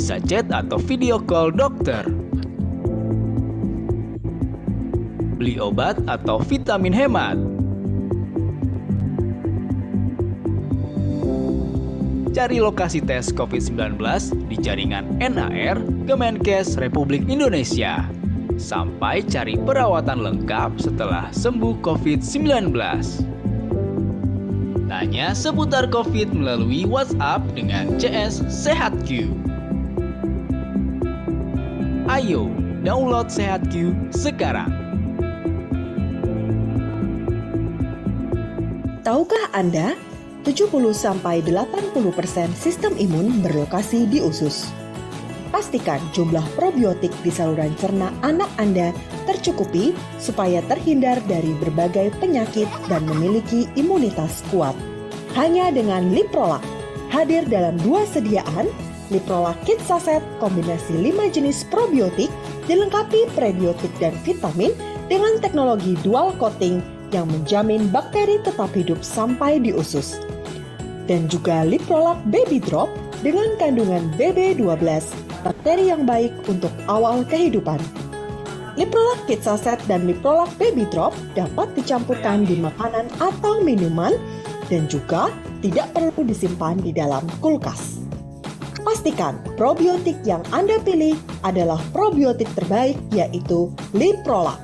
Bisa chat atau video call dokter. Beli obat atau vitamin hemat. Cari lokasi tes COVID-19 di jaringan NAR Kemenkes Republik Indonesia. Sampai cari perawatan lengkap setelah sembuh COVID-19. Tanya seputar COVID melalui WhatsApp dengan CS SehatQ. Ayo, download SehatQ sekarang. Tahukah Anda, 70-80% sistem imun berlokasi di usus. Pastikan jumlah probiotik di saluran cerna anak Anda tercukupi supaya terhindar dari berbagai penyakit dan memiliki imunitas kuat. Hanya dengan Liprolac, hadir dalam 2 sediaan, Liprolac Kit Saset kombinasi 5 jenis probiotik dilengkapi prebiotik dan vitamin dengan teknologi dual coating yang menjamin bakteri tetap hidup sampai di usus. Dan juga Liprolac Baby Drop dengan kandungan BB12, bakteri yang baik untuk awal kehidupan. Liprolac Kit Saset dan Liprolac Baby Drop dapat dicampurkan di makanan atau minuman dan juga tidak perlu disimpan di dalam kulkas. Pastikan probiotik yang Anda pilih adalah probiotik terbaik, yaitu Liprolac.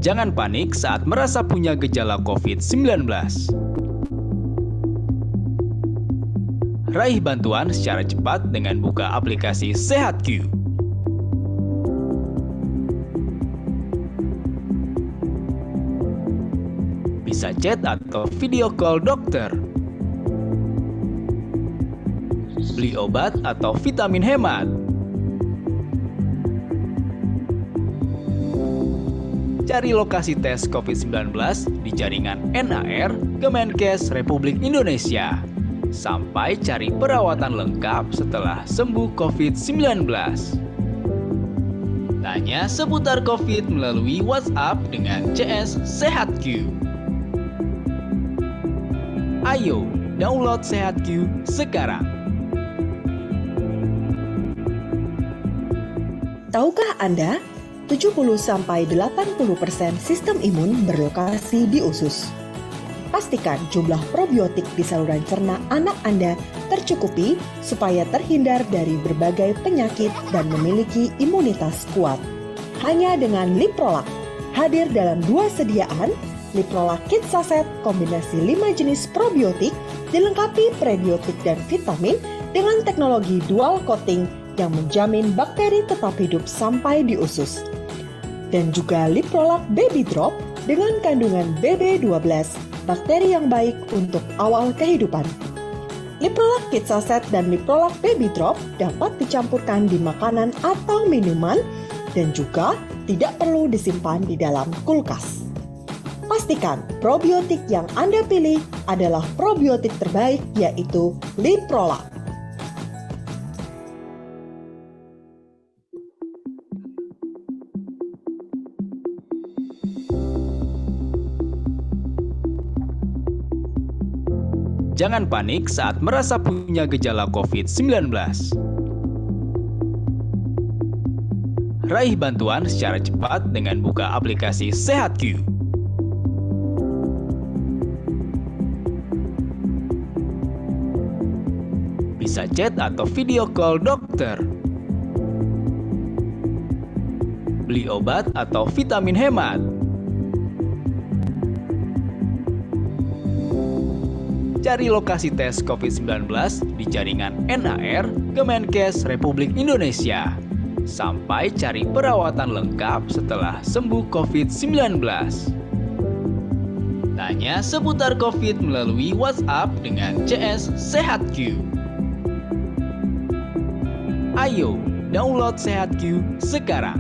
Jangan panik saat merasa punya gejala COVID-19. Raih bantuan secara cepat dengan buka aplikasi SehatQ. Bisa chat atau video call dokter. Beli obat atau vitamin hemat. Cari lokasi tes COVID-19 di jaringan NAR Kemenkes Republik Indonesia. Sampai cari perawatan lengkap setelah sembuh COVID-19. Tanya seputar COVID melalui WhatsApp dengan CS SehatQ. Ayo, download SehatQ sekarang. Tahukah Anda, 70-80% sistem imun berlokasi di usus. Pastikan jumlah probiotik di saluran cerna anak Anda tercukupi supaya terhindar dari berbagai penyakit dan memiliki imunitas kuat. Hanya dengan Liprolac, hadir dalam 2 sediaan, Liprolac Kit Saset kombinasi 5 jenis probiotik dilengkapi prebiotik dan vitamin dengan teknologi dual coating yang menjamin bakteri tetap hidup sampai di usus. Dan juga Liprolac Baby Drop dengan kandungan BB12, bakteri yang baik untuk awal kehidupan. Liprolac Kit Saset dan Liprolac Baby Drop dapat dicampurkan di makanan atau minuman dan juga tidak perlu disimpan di dalam kulkas. Pastikan probiotik yang Anda pilih adalah probiotik terbaik, yaitu Liprolac. Jangan panik saat merasa punya gejala COVID-19. Raih bantuan secara cepat dengan buka aplikasi SehatQ. Bisa chat atau video call dokter. Beli obat atau vitamin hemat. Cari lokasi tes COVID-19 di jaringan NAR Kemenkes Republik Indonesia. Sampai cari perawatan lengkap setelah sembuh COVID-19. Tanya seputar COVID melalui WhatsApp dengan CS SehatQ. Ayo, download SehatQ sekarang.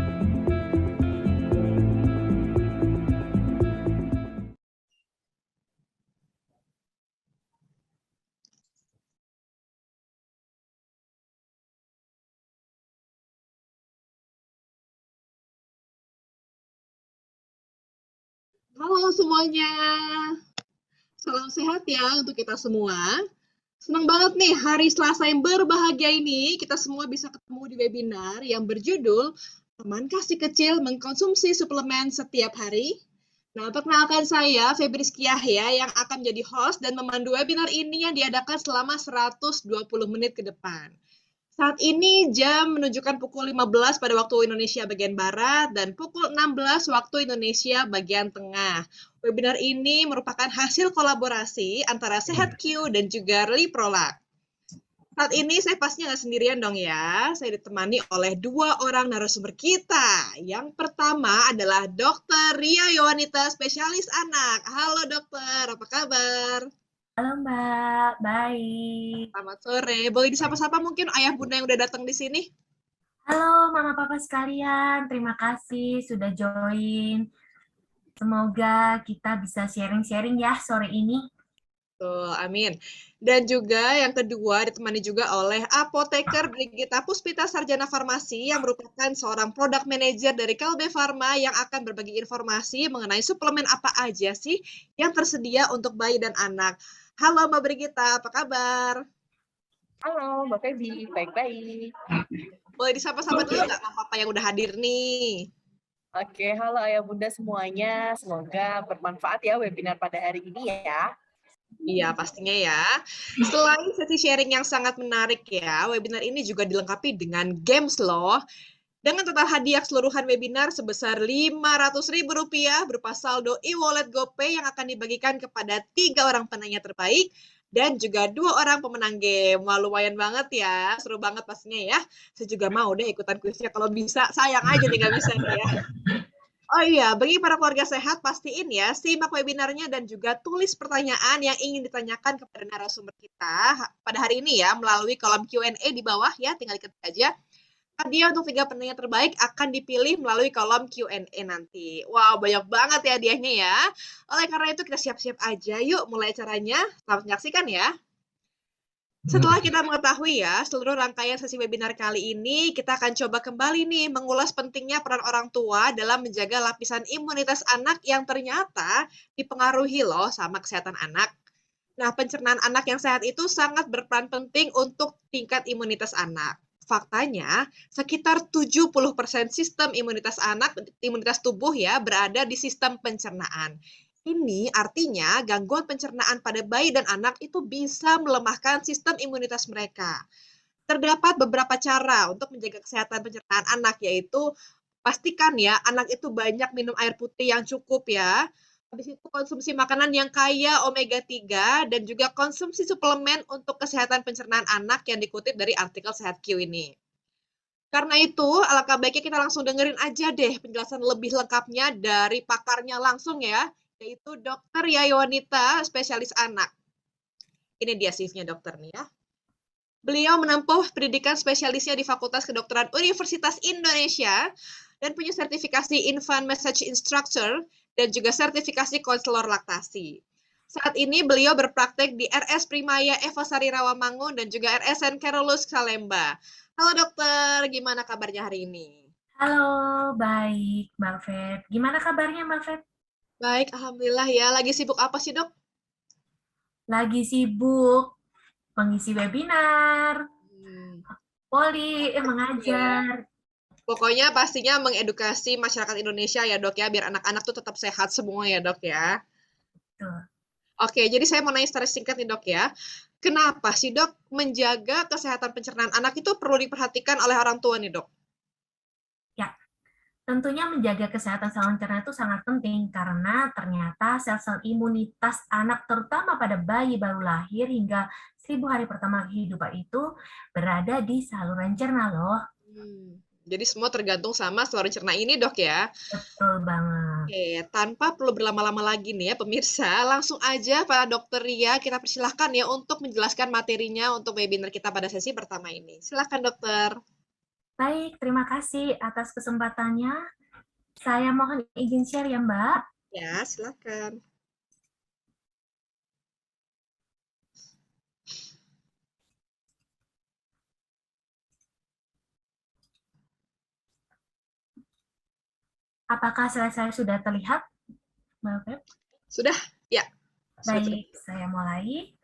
Halo semuanya, salam sehat ya untuk kita semua. Senang banget nih hari Selasa yang berbahagia ini kita semua bisa ketemu di webinar yang berjudul Amankah si kecil mengkonsumsi suplemen setiap hari? Nah, perkenalkan saya Febriski Yahya yang akan menjadi host dan memandu webinar ini yang diadakan selama 120 menit ke depan. Saat ini jam menunjukkan pukul 15 pada waktu Indonesia bagian Barat dan pukul 16 waktu Indonesia bagian Tengah. Webinar ini merupakan hasil kolaborasi antara SehatQ dan juga Liprolak. Saat ini saya pastinya nggak sendirian dong ya. Saya ditemani oleh dua orang narasumber kita. Yang pertama adalah Dr. Ria Yowanita, spesialis anak. Halo dokter, apa kabar? Halo Mbak, baik. Selamat sore. Boleh disapa-sapa mungkin ayah bunda yang udah datang di sini? Halo Mama Papa sekalian, terima kasih sudah join. Semoga kita bisa sharing-sharing ya sore ini. Betul, amin. Dan juga yang kedua ditemani juga oleh Apoteker Brigita Puspita Sarjana Farmasi yang merupakan seorang product manager dari Kalbe Farma yang akan berbagi informasi mengenai suplemen apa aja sih yang tersedia untuk bayi dan anak. Halo Mbak Brigita, apa kabar? Halo, Mbak Febi, baik-baik. Boleh disapa-sapa dulu nggak Mbak Papa yang udah hadir nih? Oke, halo Ayah Bunda semuanya. Semoga bermanfaat ya webinar pada hari ini ya. Iya, pastinya ya. Selain sesi sharing yang sangat menarik ya, webinar ini juga dilengkapi dengan games loh. Dengan total hadiah keseluruhan webinar sebesar Rp500.000 berupa saldo e-wallet GoPay yang akan dibagikan kepada 3 orang penanya terbaik dan juga 2 orang pemenang game. Wah, lumayan banget ya. Seru banget pastinya ya. Saya juga mau deh ikutan kuisnya kalau bisa. Sayang aja nih nggak bisa nih ya. Oh iya, bagi para keluarga sehat, pastiin ya, simak webinarnya dan juga tulis pertanyaan yang ingin ditanyakan kepada narasumber kita pada hari ini ya, melalui kolom Q&A di bawah ya, tinggal diketik aja. Hadiah untuk 3 penanya terbaik akan dipilih melalui kolom Q&A nanti. Wow, banyak banget ya hadiahnya ya. Oleh karena itu kita siap-siap aja yuk mulai acaranya. Selamat menyaksikan ya. Setelah kita mengetahui ya seluruh rangkaian sesi webinar kali ini, kita akan coba kembali nih mengulas pentingnya peran orang tua dalam menjaga lapisan imunitas anak yang ternyata dipengaruhi loh sama kesehatan anak. Nah, pencernaan anak yang sehat itu sangat berperan penting untuk tingkat imunitas anak. Faktanya, sekitar 70% sistem imunitas anak, imunitas tubuh ya, berada di sistem pencernaan. Ini artinya gangguan pencernaan pada bayi dan anak itu bisa melemahkan sistem imunitas mereka. Terdapat beberapa cara untuk menjaga kesehatan pencernaan anak, yaitu pastikan ya anak itu banyak minum air putih yang cukup ya. Habis itu konsumsi makanan yang kaya omega 3 dan juga konsumsi suplemen untuk kesehatan pencernaan anak yang dikutip dari artikel SehatQ ini. Karena itu, alangkah baiknya kita langsung dengerin aja deh penjelasan lebih lengkapnya dari pakarnya langsung ya, yaitu Dr. Yayonita, spesialis anak. Ini dia CV-nya dokter nih ya. Beliau menempuh pendidikan spesialisnya di Fakultas Kedokteran Universitas Indonesia dan punya sertifikasi Infant Message Instructor dan juga sertifikasi konselor laktasi. Saat ini beliau berpraktek di RS Primaya Eva Sari Rawamangun dan juga RSN Carolus Salemba. Halo dokter, gimana kabarnya hari ini? Halo, baik Mbak Feb. Gimana kabarnya Mbak Feb? Baik, alhamdulillah ya. Lagi sibuk apa sih dok? Lagi sibuk mengisi webinar, mengajar. Pokoknya pastinya mengedukasi masyarakat Indonesia ya dok ya, biar anak-anak tuh tetap sehat semua ya dok ya. Tuh. Oke, jadi saya mau nanya secara singkat nih dok ya. Kenapa sih dok menjaga kesehatan pencernaan anak itu perlu diperhatikan oleh orang tua nih dok? Ya, tentunya menjaga kesehatan saluran cerna itu sangat penting karena ternyata sel-sel imunitas anak terutama pada bayi baru lahir hingga 1000 hari pertama kehidupan itu berada di saluran cerna loh. Jadi semua tergantung sama saluran cerna ini dok ya? Betul banget. Oke, tanpa perlu berlama-lama lagi nih ya pemirsa, langsung aja para dokter Ria kita persilahkan ya untuk menjelaskan materinya untuk webinar kita pada sesi pertama ini. Silakan dokter. Baik, terima kasih atas kesempatannya. Saya mohon izin share ya Mbak. Ya, silakan. Apakah slide saya sudah terlihat? Mbak Feb? Sudah? Ya. Baik, saya mulai.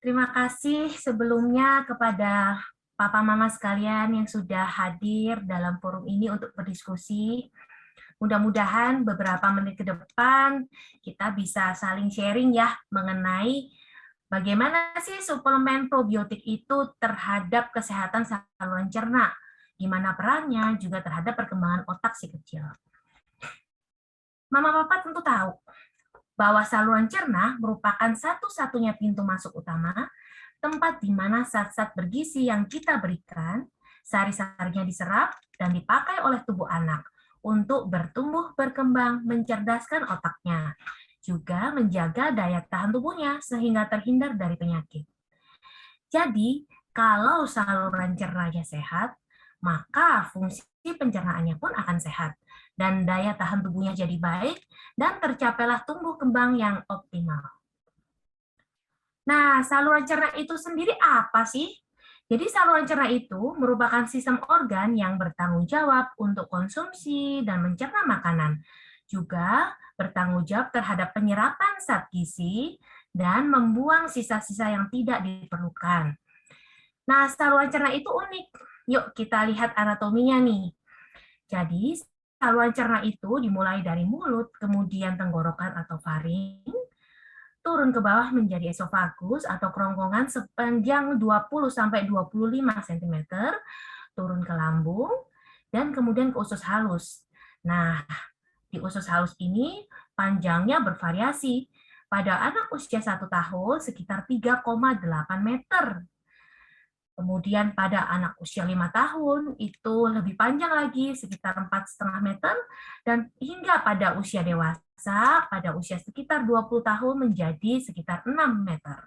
Terima kasih sebelumnya kepada Papa Mama sekalian yang sudah hadir dalam forum ini untuk berdiskusi. Mudah-mudahan beberapa menit ke depan kita bisa saling sharing ya mengenai bagaimana sih suplemen probiotik itu terhadap kesehatan saluran cerna. Gimana perannya juga terhadap perkembangan otak si kecil. Mama Papa tentu tahu bahwa saluran cerna merupakan satu-satunya pintu masuk utama, tempat di mana zat-zat bergizi yang kita berikan, sari-sarinya diserap dan dipakai oleh tubuh anak untuk bertumbuh, berkembang, mencerdaskan otaknya, juga menjaga daya tahan tubuhnya sehingga terhindar dari penyakit. Jadi, kalau saluran cernanya sehat, maka fungsi pencernaannya pun akan sehat, dan daya tahan tubuhnya jadi baik, dan tercapailah tumbuh kembang yang optimal. Nah, saluran cerna itu sendiri apa sih? Jadi saluran cerna itu merupakan sistem organ yang bertanggung jawab untuk konsumsi dan mencerna makanan. Juga bertanggung jawab terhadap penyerapan zat gizi dan membuang sisa-sisa yang tidak diperlukan. Nah, saluran cerna itu unik. Yuk kita lihat anatominya nih. Jadi, saluran cerna itu dimulai dari mulut, kemudian tenggorokan atau faring, turun ke bawah menjadi esofagus atau kerongkongan sepanjang 20-25 cm, turun ke lambung, dan kemudian ke usus halus. Nah, di usus halus ini panjangnya bervariasi. Pada anak usia 1 tahun sekitar 3,8 meter. Kemudian pada anak usia 5 tahun itu lebih panjang lagi, sekitar 4,5 meter, dan hingga pada usia dewasa, pada usia sekitar 20 tahun menjadi sekitar 6 meter.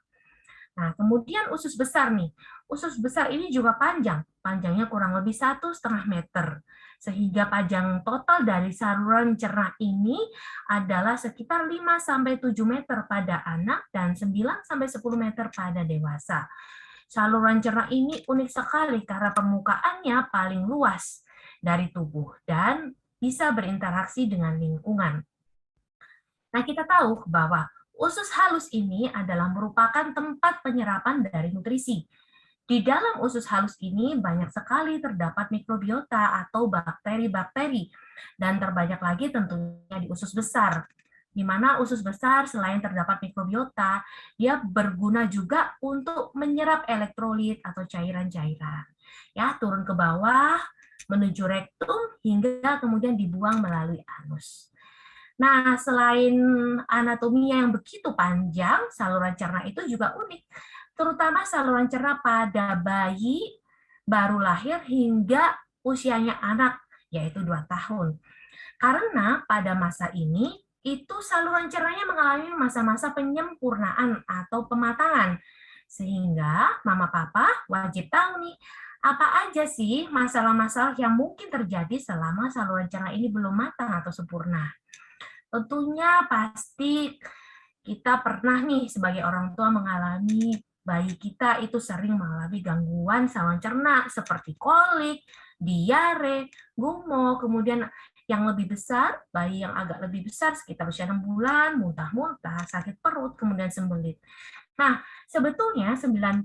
Nah, kemudian usus besar nih. Usus besar ini juga panjang, panjangnya kurang lebih 1,5 meter. Sehingga panjang total dari saluran cerna ini adalah sekitar 5-7 meter pada anak dan 9-10 meter pada dewasa. Saluran cerna ini unik sekali karena permukaannya paling luas dari tubuh dan bisa berinteraksi dengan lingkungan. Nah, kita tahu bahwa usus halus ini adalah merupakan tempat penyerapan dari nutrisi. Di dalam usus halus ini banyak sekali terdapat mikrobiota atau bakteri-bakteri, dan terbanyak lagi tentunya di usus besar. Di mana usus besar selain terdapat mikrobiota, dia berguna juga untuk menyerap elektrolit atau cairan-cairan. Ya, turun ke bawah, menuju rektum, hingga kemudian dibuang melalui anus. Nah, selain anatominya yang begitu panjang, saluran cerna itu juga unik, terutama saluran cerna pada bayi baru lahir hingga usianya anak, yaitu 2 tahun. Karena pada masa ini, itu saluran cernanya mengalami masa-masa penyempurnaan atau pematangan. Sehingga Mama Papa wajib tahu nih, apa aja sih masalah-masalah yang mungkin terjadi selama saluran cerna ini belum matang atau sempurna. Tentunya pasti kita pernah nih sebagai orang tua mengalami bayi kita itu sering mengalami gangguan saluran cerna seperti kolik, diare, gumo, kemudian yang lebih besar, bayi yang agak lebih besar sekitar usia 6 bulan, muntah-muntah, sakit perut, kemudian sembelit. Nah, sebetulnya 90%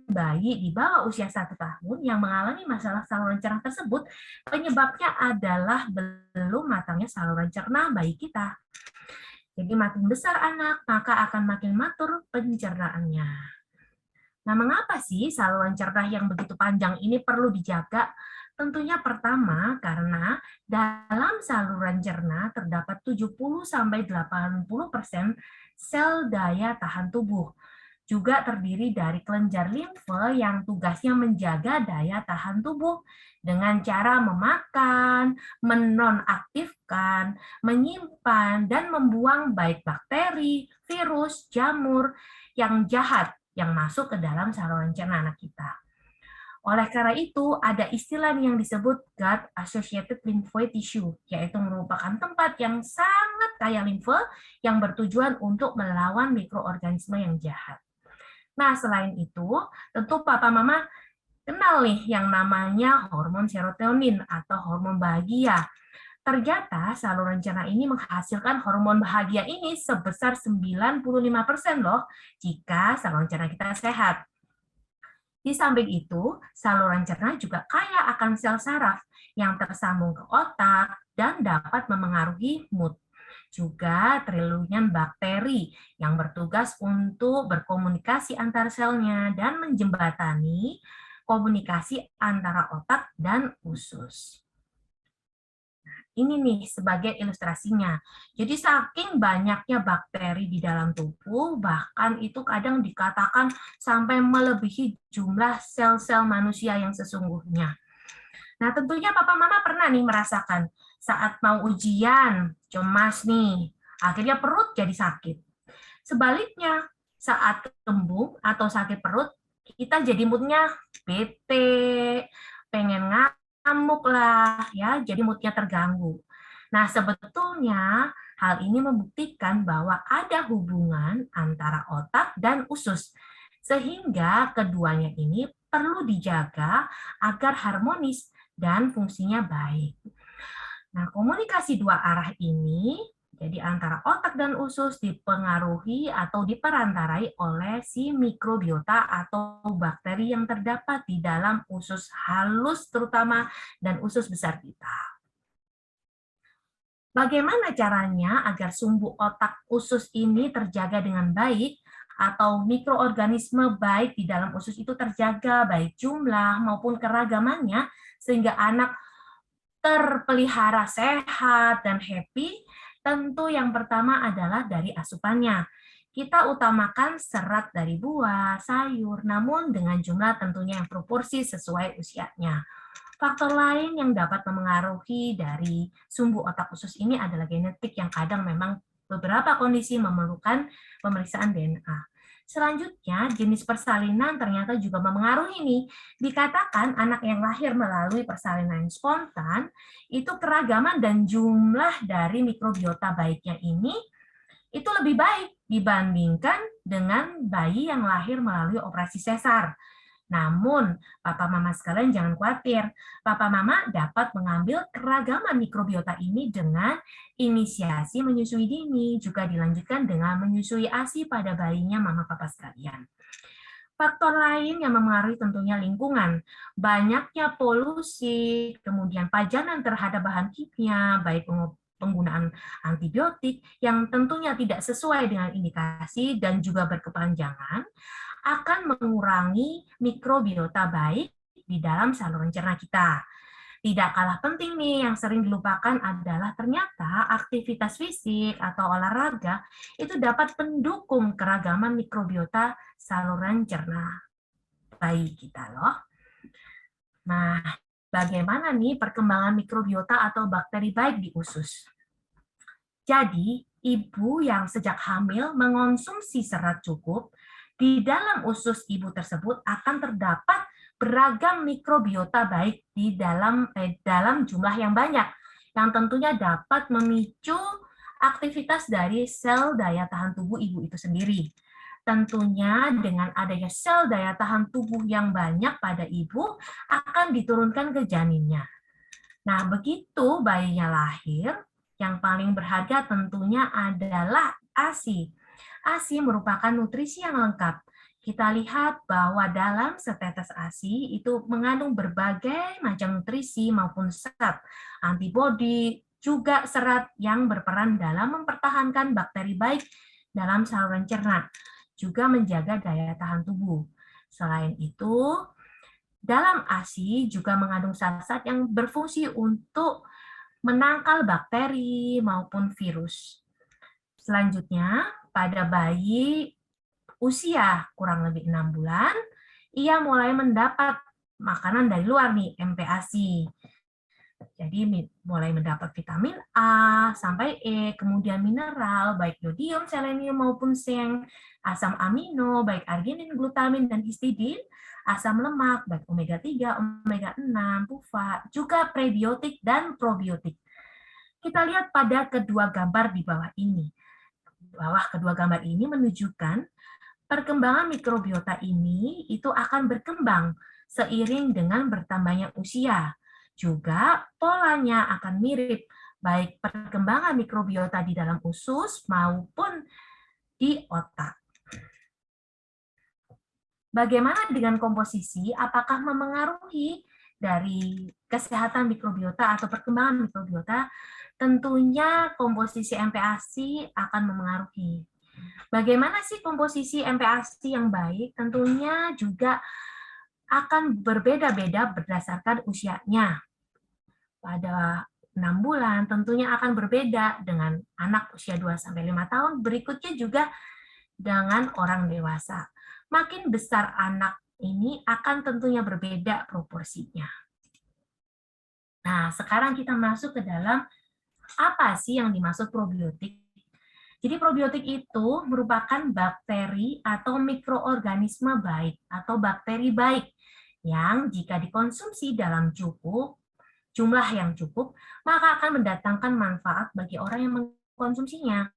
bayi di bawah usia 1 tahun yang mengalami masalah saluran cerna tersebut, penyebabnya adalah belum matangnya saluran cerna bayi kita. Jadi makin besar anak, maka akan makin matur pencernaannya. Nah, mengapa sih saluran cerna yang begitu panjang ini perlu dijaga? Tentunya pertama karena dalam saluran cerna terdapat 70-80% sel daya tahan tubuh. Juga terdiri dari kelenjar limfe yang tugasnya menjaga daya tahan tubuh dengan cara memakan, menonaktifkan, menyimpan, dan membuang baik bakteri, virus, jamur yang jahat yang masuk ke dalam saluran cerna anak kita. Oleh karena itu, ada istilah yang disebut gut-associated lymphoid tissue, yaitu merupakan tempat yang sangat kaya limfe yang bertujuan untuk melawan mikroorganisme yang jahat. Nah, selain itu, tentu Papa Mama kenal nih yang namanya hormon serotonin atau hormon bahagia. Ternyata saluran cerna ini menghasilkan hormon bahagia ini sebesar 95% loh jika saluran cerna kita sehat. Di samping itu, saluran cerna juga kaya akan sel saraf yang tersambung ke otak dan dapat memengaruhi mood. Juga triliunan bakteri yang bertugas untuk berkomunikasi antar selnya dan menjembatani komunikasi antara otak dan usus. Ini nih sebagai ilustrasinya. Jadi saking banyaknya bakteri di dalam tubuh, bahkan itu kadang dikatakan sampai melebihi jumlah sel-sel manusia yang sesungguhnya. Nah, tentunya Papa Mama pernah nih merasakan saat mau ujian, cemas nih, akhirnya perut jadi sakit. Sebaliknya, saat kembung atau sakit perut, kita jadi moodnya bete, pengen ngamuk lah, ya, jadi moodnya terganggu. Nah, sebetulnya hal ini membuktikan bahwa ada hubungan antara otak dan usus, sehingga keduanya ini perlu dijaga agar harmonis dan fungsinya baik. Nah, komunikasi dua arah ini, jadi antara otak dan usus dipengaruhi atau diperantarai oleh si mikrobiota atau bakteri yang terdapat di dalam usus halus terutama dan usus besar kita. Bagaimana caranya agar sumbu otak usus ini terjaga dengan baik atau mikroorganisme baik di dalam usus itu terjaga baik jumlah maupun keragamannya sehingga anak terpelihara sehat dan happy? Tentu yang pertama adalah dari asupannya. Kita utamakan serat dari buah, sayur, namun dengan jumlah tentunya yang proporsi sesuai usianya. Faktor lain yang dapat memengaruhi dari sumbu otak usus ini adalah genetik yang kadang memang beberapa kondisi memerlukan pemeriksaan DNA. Selanjutnya, jenis persalinan ternyata juga memengaruhi nih. Dikatakan anak yang lahir melalui persalinan spontan, itu keragaman dan jumlah dari mikrobiota baiknya ini itu lebih baik dibandingkan dengan bayi yang lahir melalui operasi sesar. Namun, Papa Mama sekalian jangan khawatir. Papa Mama dapat mengambil keragaman mikrobiota ini dengan inisiasi menyusui dini, juga dilanjutkan dengan menyusui ASI pada bayinya Mama Papa sekalian. Faktor lain yang memengaruhi tentunya lingkungan. Banyaknya polusi, kemudian pajanan terhadap bahan kimia, baik penggunaan antibiotik yang tentunya tidak sesuai dengan indikasi dan juga berkepanjangan, akan mengurangi mikrobiota baik di dalam saluran cerna kita. Tidak kalah penting nih, yang sering dilupakan adalah ternyata aktivitas fisik atau olahraga itu dapat mendukung keragaman mikrobiota saluran cerna bayi kita loh. Nah, bagaimana nih perkembangan mikrobiota atau bakteri baik di usus? Jadi, ibu yang sejak hamil mengonsumsi serat cukup, di dalam usus ibu tersebut akan terdapat beragam mikrobiota baik di dalam jumlah yang banyak, yang tentunya dapat memicu aktivitas dari sel daya tahan tubuh ibu itu sendiri. Tentunya dengan adanya sel daya tahan tubuh yang banyak pada ibu akan diturunkan ke janinnya. Nah, begitu bayinya lahir, yang paling berharga tentunya adalah ASI. ASI merupakan nutrisi yang lengkap. Kita lihat bahwa dalam setetes ASI itu mengandung berbagai macam nutrisi maupun zat, antibodi, juga serat yang berperan dalam mempertahankan bakteri baik dalam saluran cerna, juga menjaga daya tahan tubuh. Selain itu, dalam ASI juga mengandung zat-zat yang berfungsi untuk menangkal bakteri maupun virus. Selanjutnya, pada bayi usia kurang lebih 6 bulan, ia mulai mendapat makanan dari luar nih, MPASI. Jadi mulai mendapat vitamin A sampai E, kemudian mineral, baik yodium, selenium maupun zinc, asam amino, baik arginin, glutamin, dan histidin, asam lemak, baik omega 3, omega 6, PUFA, juga prebiotik dan probiotik. Kita lihat pada kedua gambar di bawah ini. Bawah kedua gambar ini menunjukkan perkembangan mikrobiota ini itu akan berkembang seiring dengan bertambahnya usia. Juga polanya akan mirip, baik perkembangan mikrobiota di dalam usus maupun di otak. Bagaimana dengan komposisi? Apakah memengaruhi dari kesehatan mikrobiota atau perkembangan mikrobiota? Tentunya komposisi MPASI akan memengaruhi. Bagaimana sih komposisi MPASI yang baik? Tentunya juga akan berbeda-beda berdasarkan usianya. Pada 6 bulan tentunya akan berbeda dengan anak usia 2-5 tahun, berikutnya juga dengan orang dewasa. Makin besar anak ini akan tentunya berbeda proporsinya. Nah, sekarang kita masuk ke dalam apa sih yang dimaksud probiotik. Jadi probiotik itu merupakan bakteri atau mikroorganisme baik atau bakteri baik yang jika dikonsumsi dalam jumlah yang cukup, maka akan mendatangkan manfaat bagi orang yang mengkonsumsinya.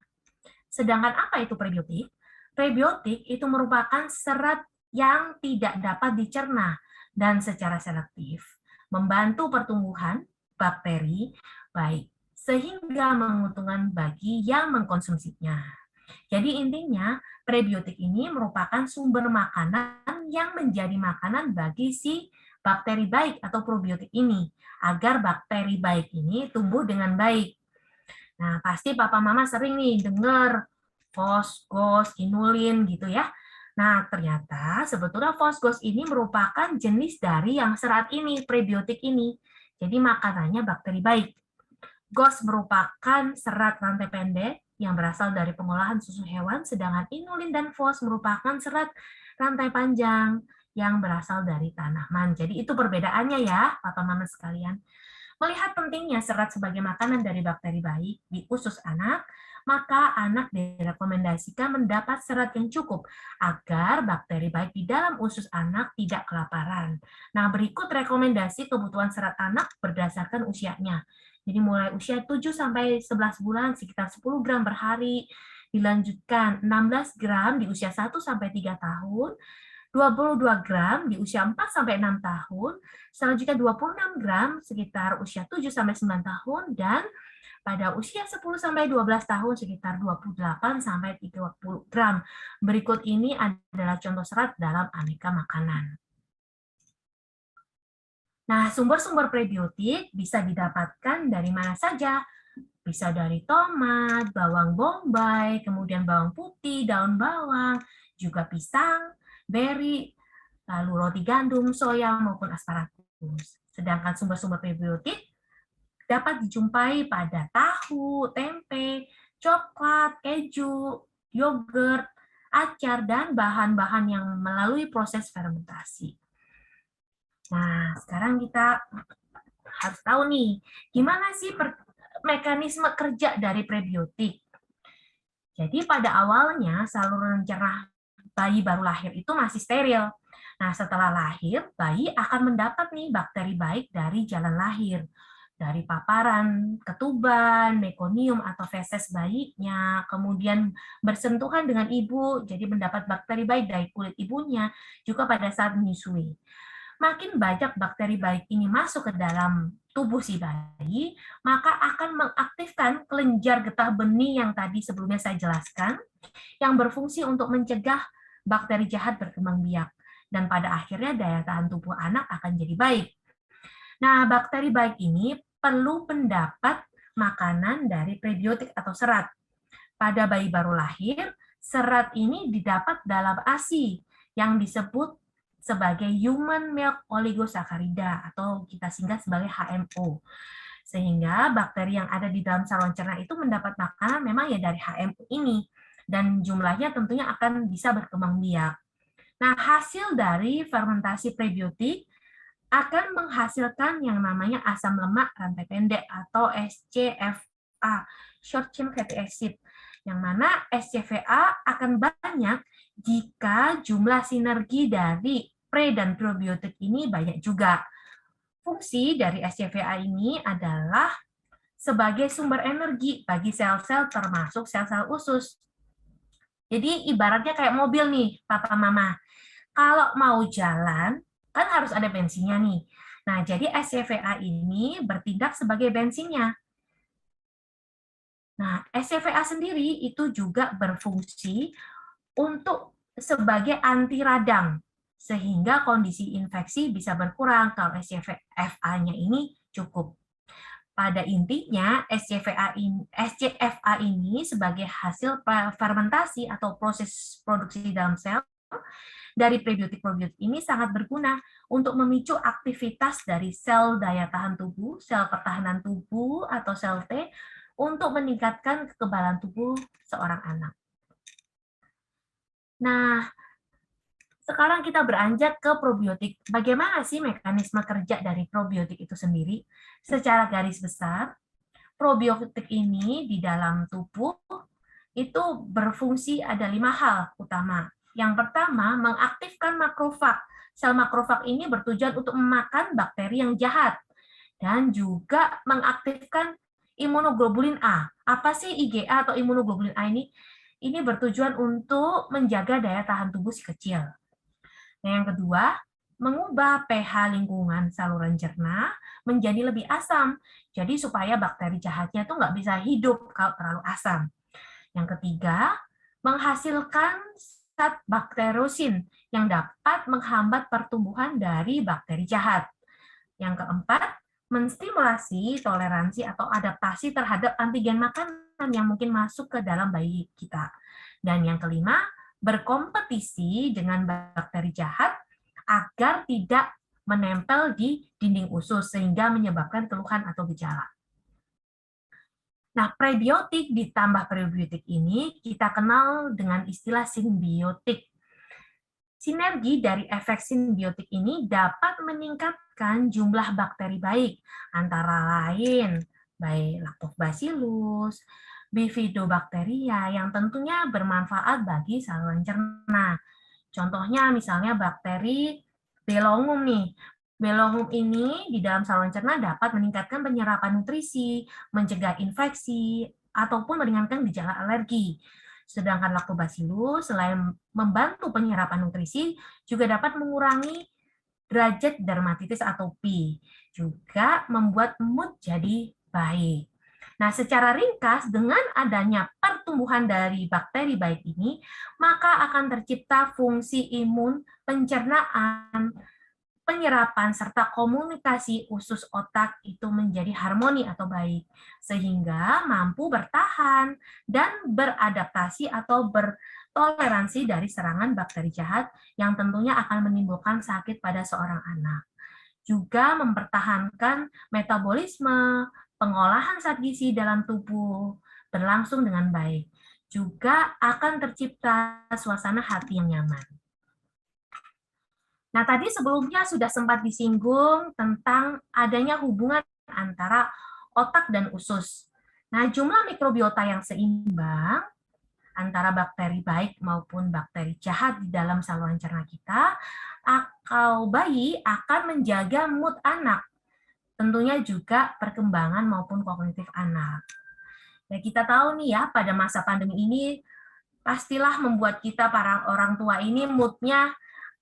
Sedangkan apa itu prebiotik? Prebiotik itu merupakan serat yang tidak dapat dicerna dan secara selektif membantu pertumbuhan bakteri baik, sehingga menguntungkan bagi yang mengkonsumsinya. Jadi intinya, prebiotik ini merupakan sumber makanan yang menjadi makanan bagi si bakteri baik atau probiotik ini, agar bakteri baik ini tumbuh dengan baik. Nah, pasti papa mama sering nih dengar fosgos, inulin gitu ya. Nah, ternyata sebetulnya fosgos ini merupakan jenis dari yang serat ini, prebiotik ini. Jadi makanannya bakteri baik. GOS merupakan serat rantai pendek yang berasal dari pengolahan susu hewan, sedangkan inulin dan fos merupakan serat rantai panjang yang berasal dari tanaman. Jadi itu perbedaannya ya, papa mama sekalian. Melihat pentingnya serat sebagai makanan dari bakteri baik di usus anak, maka anak direkomendasikan mendapat serat yang cukup agar bakteri baik di dalam usus anak tidak kelaparan. Nah, berikut rekomendasi kebutuhan serat anak berdasarkan usianya. Jadi mulai usia 7-11 bulan sekitar 10 gram per hari, dilanjutkan 16 gram di usia 1-3 tahun, 22 gram di usia 4-6 tahun, selanjutnya 26 gram sekitar usia 7-9 tahun, dan pada usia 10-12 tahun sekitar 28-30 gram. Berikut ini adalah contoh serat dalam aneka makanan. Nah, sumber-sumber prebiotik bisa didapatkan dari mana saja. Bisa dari tomat, bawang bombay, kemudian bawang putih, daun bawang, juga pisang, beri, lalu roti gandum, soya, maupun asparagus. Sedangkan sumber-sumber prebiotik dapat dijumpai pada tahu, tempe, coklat, keju, yogurt, acar, dan bahan-bahan yang melalui proses fermentasi. Nah, sekarang kita harus tahu nih, gimana sih mekanisme kerja dari prebiotik. Jadi pada awalnya saluran cerna bayi baru lahir itu masih steril. Nah, setelah lahir, bayi akan mendapat nih bakteri baik dari jalan lahir. Dari paparan ketuban, mekonium atau feses bayinya, kemudian bersentuhan dengan ibu, jadi mendapat bakteri baik dari kulit ibunya, juga pada saat menyusui. Makin banyak bakteri baik ini masuk ke dalam tubuh si bayi, maka akan mengaktifkan kelenjar getah benih yang tadi sebelumnya saya jelaskan, yang berfungsi untuk mencegah bakteri jahat berkembang biak. Dan pada akhirnya daya tahan tubuh anak akan jadi baik. Nah, bakteri baik ini perlu mendapat makanan dari prebiotik atau serat. Pada bayi baru lahir, serat ini didapat dalam ASI yang disebut sebagai human milk oligosaccharida atau kita singkat sebagai HMO. Sehingga bakteri yang ada di dalam saluran cerna itu mendapat makanan memang ya dari HMO ini, dan jumlahnya tentunya akan bisa berkembang biak. Nah, hasil dari fermentasi prebiotik akan menghasilkan yang namanya asam lemak rantai pendek atau SCFA, short chain fatty acid, yang mana SCFA akan banyak jika jumlah sinergi dari pre dan probiotik ini banyak juga. Fungsi dari SCFA ini adalah sebagai sumber energi bagi sel-sel termasuk sel-sel usus. Jadi ibaratnya kayak mobil nih, papa mama. Kalau mau jalan, kan harus ada bensinnya nih. Nah, jadi SCFA ini bertindak sebagai bensinnya. Nah, SCVA sendiri itu juga berfungsi untuk sebagai anti radang, sehingga kondisi infeksi bisa berkurang kalau SCFA-nya ini cukup. Pada intinya, SCFA ini sebagai hasil fermentasi atau proses produksi dalam sel dari prebiotik-probiotik ini sangat berguna untuk memicu aktivitas dari sel daya tahan tubuh, sel pertahanan tubuh, atau sel T untuk meningkatkan kekebalan tubuh seorang anak. Nah, sekarang kita beranjak ke probiotik. Bagaimana sih mekanisme kerja dari probiotik itu sendiri? Secara garis besar, probiotik ini di dalam tubuh itu berfungsi ada 5 hal utama. Yang pertama, mengaktifkan makrofag. Sel makrofag ini bertujuan untuk memakan bakteri yang jahat dan juga mengaktifkan imunoglobulin A. Apa sih IgA atau imunoglobulin A ini? Ini bertujuan untuk menjaga daya tahan tubuh si kecil. Nah, yang kedua, mengubah pH lingkungan saluran cerna menjadi lebih asam. Jadi supaya bakteri jahatnya itu nggak bisa hidup kalau terlalu asam. Yang ketiga, menghasilkan zat bakterosin yang dapat menghambat pertumbuhan dari bakteri jahat. Yang keempat, menstimulasi toleransi atau adaptasi terhadap antigen makanan yang mungkin masuk ke dalam bayi kita. Dan yang kelima, berkompetisi dengan bakteri jahat agar tidak menempel di dinding usus sehingga menyebabkan keluhan atau gejala. Nah, prebiotik ditambah prebiotik ini kita kenal dengan istilah simbiotik. Sinergi dari efek simbiotik ini dapat meningkatkan jumlah bakteri baik, antara lain baik Lactobacillus, Bifidobacteria yang tentunya bermanfaat bagi saluran cerna. Contohnya misalnya bakteri Belongum nih. Belongum ini di dalam saluran cerna dapat meningkatkan penyerapan nutrisi, mencegah infeksi, ataupun meringankan gejala alergi. Sedangkan Lactobacillus selain membantu penyerapan nutrisi, juga dapat mengurangi derajat dermatitis atopi, juga membuat mood jadi baik. Nah, secara ringkas, dengan adanya pertumbuhan dari bakteri baik ini, maka akan tercipta fungsi imun, pencernaan, penyerapan, serta komunikasi usus otak itu menjadi harmoni atau baik, sehingga mampu bertahan dan beradaptasi atau bertoleransi dari serangan bakteri jahat yang tentunya akan menimbulkan sakit pada seorang anak. Juga mempertahankan metabolisme, pengolahan zat gizi dalam tubuh berlangsung dengan baik. Juga akan tercipta suasana hati yang nyaman. Nah, tadi sebelumnya sudah sempat disinggung tentang adanya hubungan antara otak dan usus. Nah, jumlah mikrobiota yang seimbang antara bakteri baik maupun bakteri jahat di dalam saluran cerna kita atau bayi akan menjaga mood anak. Tentunya juga perkembangan maupun kognitif anak. Ya, kita tahu nih ya, pada masa pandemi ini pastilah membuat kita para orang tua ini moodnya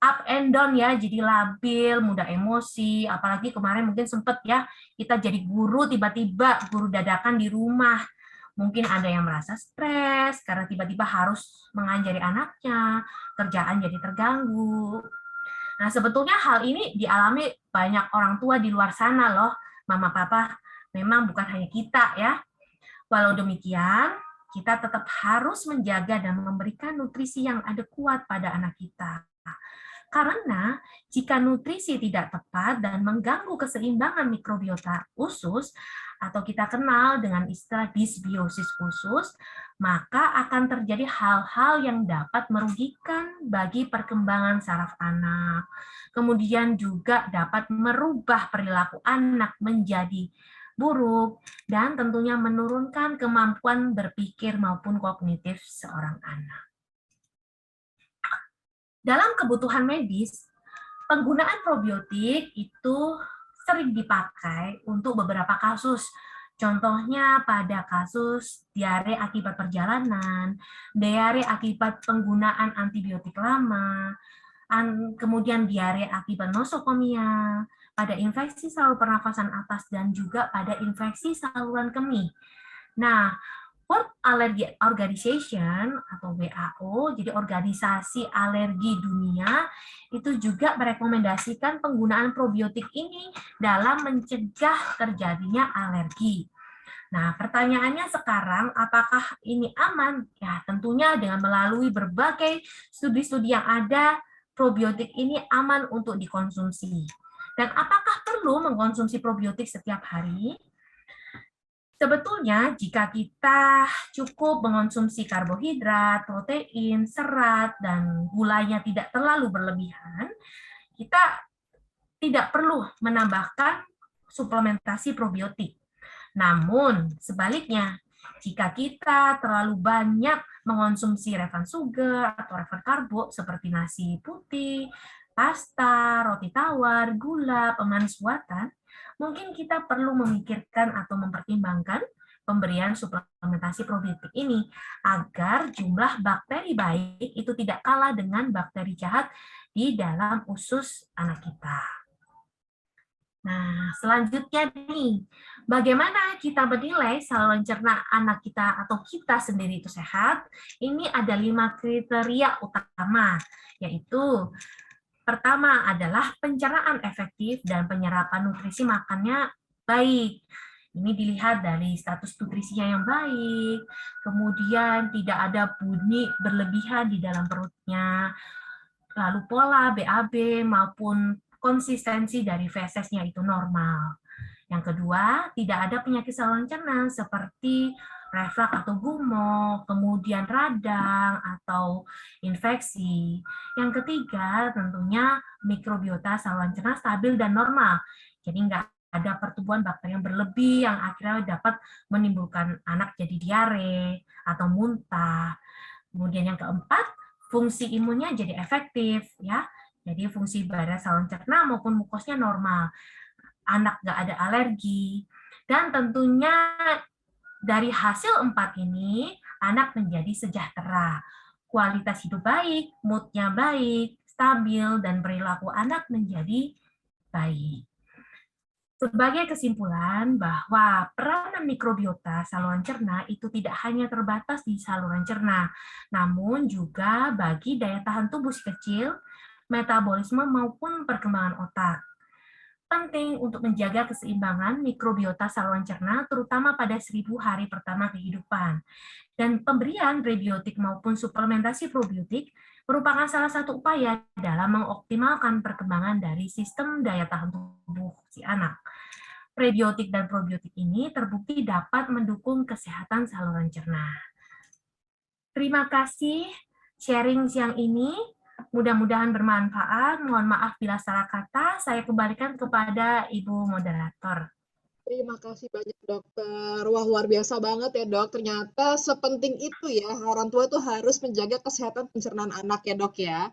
up and down ya, jadi labil, mudah emosi, apalagi kemarin mungkin sempat ya, kita jadi guru tiba-tiba, guru dadakan di rumah. Mungkin ada yang merasa stres, karena tiba-tiba harus mengajari anaknya, kerjaan jadi terganggu. Nah, sebetulnya hal ini dialami banyak orang tua di luar sana loh, mama papa, memang bukan hanya kita ya. Walau demikian, kita tetap harus menjaga dan memberikan nutrisi yang adekuat pada anak kita. Karena jika nutrisi tidak tepat dan mengganggu keseimbangan mikrobiota usus, atau kita kenal dengan istilah disbiosis usus, maka akan terjadi hal-hal yang dapat merugikan bagi perkembangan saraf anak. Kemudian juga dapat merubah perilaku anak menjadi buruk, dan tentunya menurunkan kemampuan berpikir maupun kognitif seorang anak. Dalam kebutuhan medis, penggunaan probiotik itu sering dipakai untuk beberapa kasus. Contohnya pada kasus diare akibat perjalanan, diare akibat penggunaan antibiotik lama, kemudian diare akibat nosokomia, pada infeksi saluran pernafasan atas, dan juga pada infeksi saluran kemih. Nah, World Allergy Organization atau WHO, jadi organisasi alergi dunia, itu juga merekomendasikan penggunaan probiotik ini dalam mencegah terjadinya alergi. Nah, pertanyaannya sekarang, apakah ini aman? Ya, tentunya dengan melalui berbagai studi-studi yang ada, probiotik ini aman untuk dikonsumsi. Dan apakah perlu mengkonsumsi probiotik setiap hari? Sebetulnya jika kita cukup mengonsumsi karbohidrat, protein, serat, dan gulanya tidak terlalu berlebihan, kita tidak perlu menambahkan suplementasi probiotik. Namun, sebaliknya, jika kita terlalu banyak mengonsumsi refine sugar atau refine karbo seperti nasi putih, pasta, roti tawar, gula, pemanis buatan, mungkin kita perlu memikirkan atau mempertimbangkan pemberian suplementasi probiotik ini agar jumlah bakteri baik itu tidak kalah dengan bakteri jahat di dalam usus anak kita. Nah, selanjutnya nih, bagaimana kita menilai saluran cerna anak kita atau kita sendiri itu sehat? Ini ada 5 kriteria utama, yaitu pertama adalah pencernaan efektif dan penyerapan nutrisi makannya baik. Ini dilihat dari status nutrisinya yang baik, kemudian tidak ada bunyi berlebihan di dalam perutnya, lalu pola BAB maupun konsistensi dari fesesnya itu normal. Yang kedua, tidak ada penyakit saluran cerna seperti reflux atau gumok, kemudian radang atau infeksi. Yang ketiga, tentunya mikrobiota saluran cerna stabil dan normal. Jadi nggak ada pertumbuhan bakteri yang berlebih yang akhirnya dapat menimbulkan anak jadi diare atau muntah. Kemudian yang keempat, fungsi imunnya jadi efektif, ya. Jadi fungsi badan saluran cerna maupun mukosnya normal. Anak nggak ada alergi. Dan tentunya dari hasil 4 ini, anak menjadi sejahtera. Kualitas hidup baik, mood-nya baik, stabil, dan perilaku anak menjadi baik. Sebagai kesimpulan bahwa peranan mikrobiota saluran cerna itu tidak hanya terbatas di saluran cerna, namun juga bagi daya tahan tubuh si kecil, metabolisme maupun perkembangan otak. Penting untuk menjaga keseimbangan mikrobiota saluran cerna terutama pada 1000 hari pertama kehidupan. Dan pemberian prebiotik maupun suplementasi probiotik merupakan salah satu upaya dalam mengoptimalkan perkembangan dari sistem daya tahan tubuh si anak. Prebiotik dan probiotik ini terbukti dapat mendukung kesehatan saluran cerna. Terima kasih sharing siang ini. Mudah-mudahan bermanfaat. Mohon maaf bila salah kata. Saya kembalikan kepada Ibu Moderator. Terima kasih banyak dokter. Wah, luar biasa banget ya dok. Ternyata sepenting itu ya, orang tua tuh harus menjaga kesehatan pencernaan anak ya dok ya.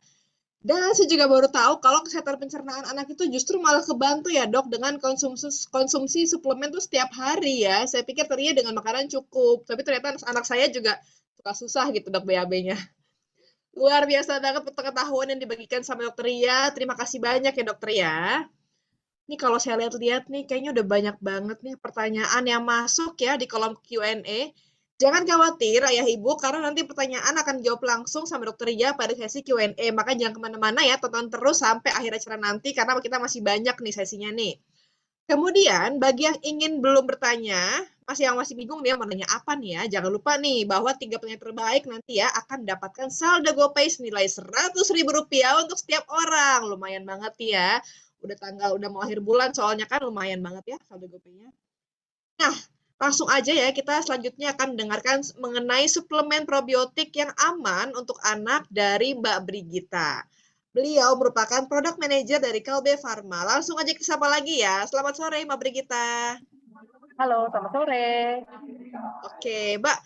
Dan saya juga baru tahu kalau kesehatan pencernaan anak itu justru malah kebantu ya dok dengan konsumsi suplemen tuh setiap hari ya. Saya pikir tadinya dengan makanan cukup, tapi ternyata anak saya juga suka susah gitu dok BAB-nya. Luar biasa banget pengetahuan yang dibagikan sama dokter Ria. Terima kasih banyak ya dokter ya. Nih kalau saya lihat-lihat nih kayaknya udah banyak banget nih pertanyaan yang masuk ya di kolom Q&A. Jangan khawatir ayah ibu karena nanti pertanyaan akan dijawab langsung sama dokter Ria pada sesi Q&A. Maka jangan kemana-mana ya, tonton terus sampai akhir acara nanti karena kita masih banyak nih sesinya nih. Kemudian bagi yang ingin belum bertanya, yang masih bingung nih mau nanya apa nih ya, jangan lupa nih bahwa 3 penyanyi terbaik nanti ya akan mendapatkan saldo GoPay senilai Rp100.000 untuk setiap orang. Lumayan banget ya. Udah mau akhir bulan soalnya kan lumayan banget ya saldo GoPay-nya. Nah, langsung aja ya kita selanjutnya akan mendengarkan mengenai suplemen probiotik yang aman untuk anak dari Mbak Brigita. Beliau merupakan product manager dari Kalbe Pharma. Langsung aja kita sapa lagi ya. Selamat sore Mbak Brigita. Halo, selamat sore. Oke, Mbak.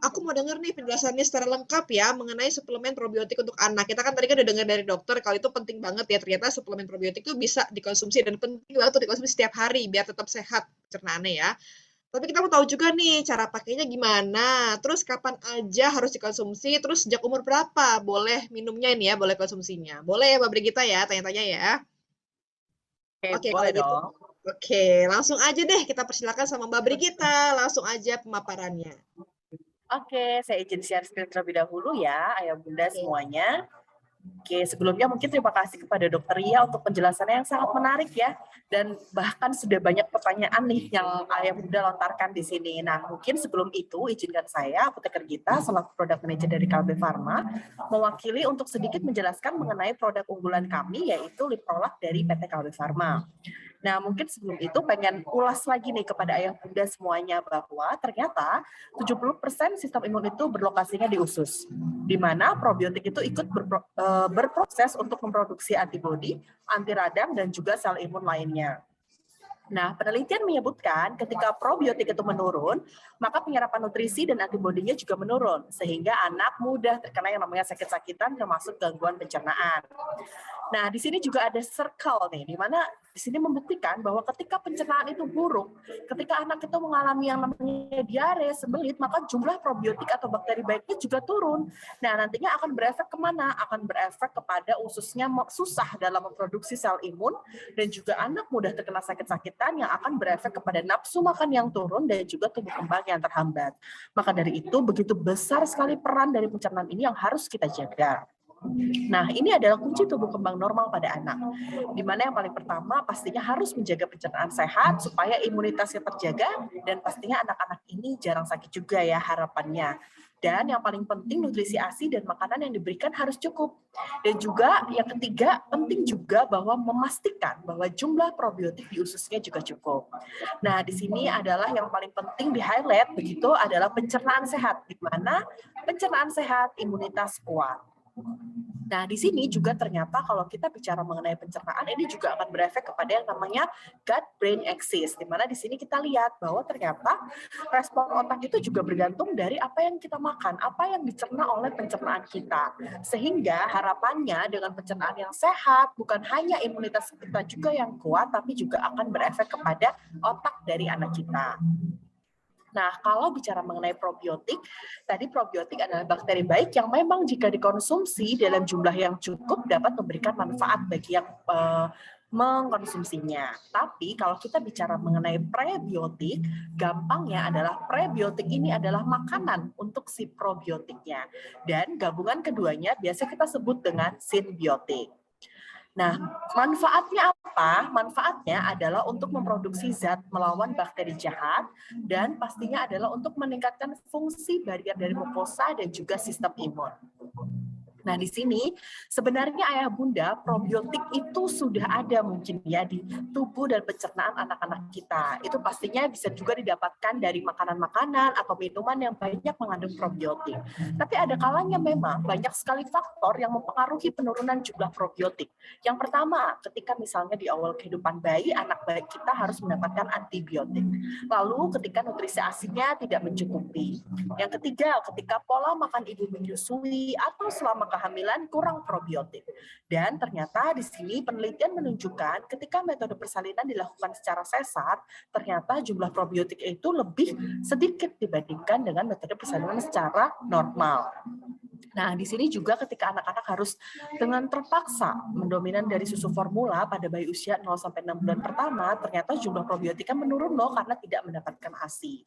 Aku mau dengar nih penjelasannya secara lengkap ya mengenai suplemen probiotik untuk anak. Kita kan tadi kan udah dengar dari dokter kalau itu penting banget ya. Ternyata suplemen probiotik itu bisa dikonsumsi dan penting banget untuk dikonsumsi setiap hari biar tetap sehat pencernaannya ya. Tapi kita mau tahu juga nih cara pakainya gimana, terus kapan aja harus dikonsumsi, terus sejak umur berapa boleh minumnya ini ya, boleh konsumsinya. Boleh ya Mbak Brigita ya, tanya-tanya ya. Oke, kalau boleh gitu. dong. Oke, langsung aja deh kita persilakan sama Mbak Brigita, langsung aja pemaparannya. Oke, saya izin share screen terlebih dahulu ya, Ayah Bunda semuanya. Oke, sebelumnya mungkin terima kasih kepada Dokter Ria untuk penjelasannya yang sangat menarik ya. Dan bahkan sudah banyak pertanyaan nih yang Ayah Bunda lontarkan di sini. Nah, mungkin sebelum itu izinkan saya, apoteker Gita, selaku product manager dari Kalbe Pharma, mewakili untuk sedikit menjelaskan mengenai produk unggulan kami, yaitu Liprolac dari PT Kalbe Pharma. Nah, mungkin sebelum itu pengen ulas lagi nih kepada Ayah Bunda semuanya bahwa ternyata 70% sistem imun itu berlokasinya di usus, di mana probiotik itu ikut berproses untuk memproduksi antibodi, anti radang, dan juga sel imun lainnya. Nah, penelitian menyebutkan ketika probiotik itu menurun, maka penyerapan nutrisi dan antibodinya juga menurun, sehingga anak mudah terkena yang namanya sakit-sakitan termasuk gangguan pencernaan. Nah, di sini juga ada circle nih, di mana di sini membuktikan bahwa ketika pencernaan itu buruk, ketika anak itu mengalami yang namanya diare, sembelit, maka jumlah probiotik atau bakteri baiknya juga turun. Nah, nantinya akan berefek kemana? Akan berefek kepada ususnya susah dalam memproduksi sel imun, dan juga anak mudah terkena sakit-sakitan yang akan berefek kepada nafsu makan yang turun dan juga tumbuh kembang yang terhambat. Maka dari itu, begitu besar sekali peran dari pencernaan ini yang harus kita jaga. Nah, ini adalah kunci tumbuh kembang normal pada anak. Di mana yang paling pertama pastinya harus menjaga pencernaan sehat supaya imunitasnya terjaga dan pastinya anak-anak ini jarang sakit juga ya harapannya. Dan yang paling penting nutrisi ASI dan makanan yang diberikan harus cukup. Dan juga yang ketiga penting juga bahwa memastikan bahwa jumlah probiotik di ususnya juga cukup. Nah, di sini adalah yang paling penting di-highlight begitu adalah pencernaan sehat, di mana pencernaan sehat imunitas kuat. Nah, di sini juga ternyata kalau kita bicara mengenai pencernaan, ini juga akan berefek kepada yang namanya gut-brain axis, di mana di sini kita lihat bahwa ternyata respon otak itu juga bergantung dari apa yang kita makan, apa yang dicerna oleh pencernaan kita. Sehingga harapannya dengan pencernaan yang sehat, bukan hanya imunitas kita juga yang kuat, tapi juga akan berefek kepada otak dari anak kita. Nah, kalau bicara mengenai probiotik, tadi probiotik adalah bakteri baik yang memang jika dikonsumsi dalam jumlah yang cukup dapat memberikan manfaat bagi yang mengkonsumsinya. Tapi kalau kita bicara mengenai prebiotik, gampangnya adalah prebiotik ini adalah makanan untuk si probiotiknya. Dan gabungan keduanya biasa kita sebut dengan simbiotik. Nah, manfaatnya apa? Manfaatnya adalah untuk memproduksi zat melawan bakteri jahat dan pastinya adalah untuk meningkatkan fungsi barrier dari mukosa dan juga sistem imun. Nah, di sini sebenarnya Ayah Bunda, probiotik itu sudah ada mungkin ya di tubuh dan pencernaan anak-anak kita. Itu pastinya bisa juga didapatkan dari makanan-makanan atau minuman yang banyak mengandung probiotik. Tapi ada kalanya memang banyak sekali faktor yang mempengaruhi penurunan jumlah probiotik. Yang pertama, ketika misalnya di awal kehidupan bayi, anak bayi kita harus mendapatkan antibiotik. Lalu ketika nutrisi ASI-nya tidak mencukupi. Yang ketiga, ketika pola makan ibu menyusui atau selama kehamilan kurang probiotik. Dan ternyata di sini penelitian menunjukkan ketika metode persalinan dilakukan secara sesar, ternyata jumlah probiotik itu lebih sedikit dibandingkan dengan metode persalinan secara normal. Nah, di sini juga ketika anak-anak harus dengan terpaksa mendominan dari susu formula pada bayi usia 0-6 bulan pertama, ternyata jumlah probiotika menurun loh karena tidak mendapatkan ASI.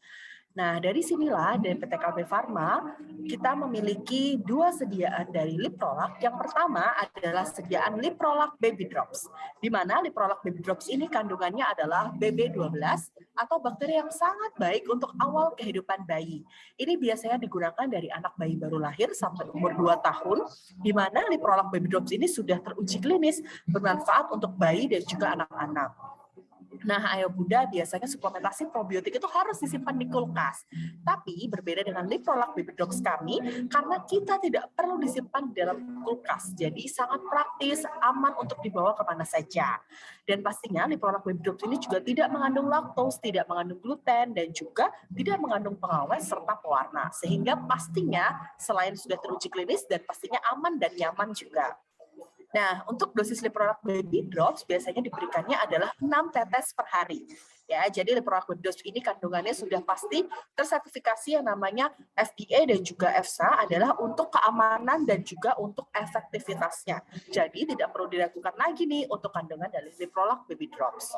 Nah, dari sinilah dari PT Kalbe Pharma, kita memiliki dua sediaan dari Liprolac. Yang pertama adalah sediaan Liprolac Baby Drops, di mana Liprolac Baby Drops ini kandungannya adalah BB12 atau bakteri yang sangat baik untuk awal kehidupan bayi. Ini biasanya digunakan dari anak bayi baru lahir sampai umur 2 tahun, di mana Liprolac Baby Drops ini sudah teruji klinis bermanfaat untuk bayi dan juga anak-anak. Nah, Ayah Bunda, biasanya suplementasi probiotik itu harus disimpan di kulkas. Tapi berbeda dengan Liprolac Baby Drops kami, karena kita tidak perlu disimpan di dalam kulkas. Jadi sangat praktis, aman untuk dibawa kemana saja. Dan pastinya Liprolac Baby Drops ini juga tidak mengandung laktos, tidak mengandung gluten, dan juga tidak mengandung pengawet serta pewarna. Sehingga pastinya selain sudah teruji klinis dan pastinya aman dan nyaman juga. Nah, untuk dosis Liprolac Baby Drops biasanya diberikannya adalah 6 tetes per hari. Ya, jadi Liprolac Baby Drops ini kandungannya sudah pasti tersertifikasi yang namanya FDA dan juga EFSA adalah untuk keamanan dan juga untuk efektivitasnya. Jadi tidak perlu diragukan lagi nih untuk kandungan dari Liprolac Baby Drops.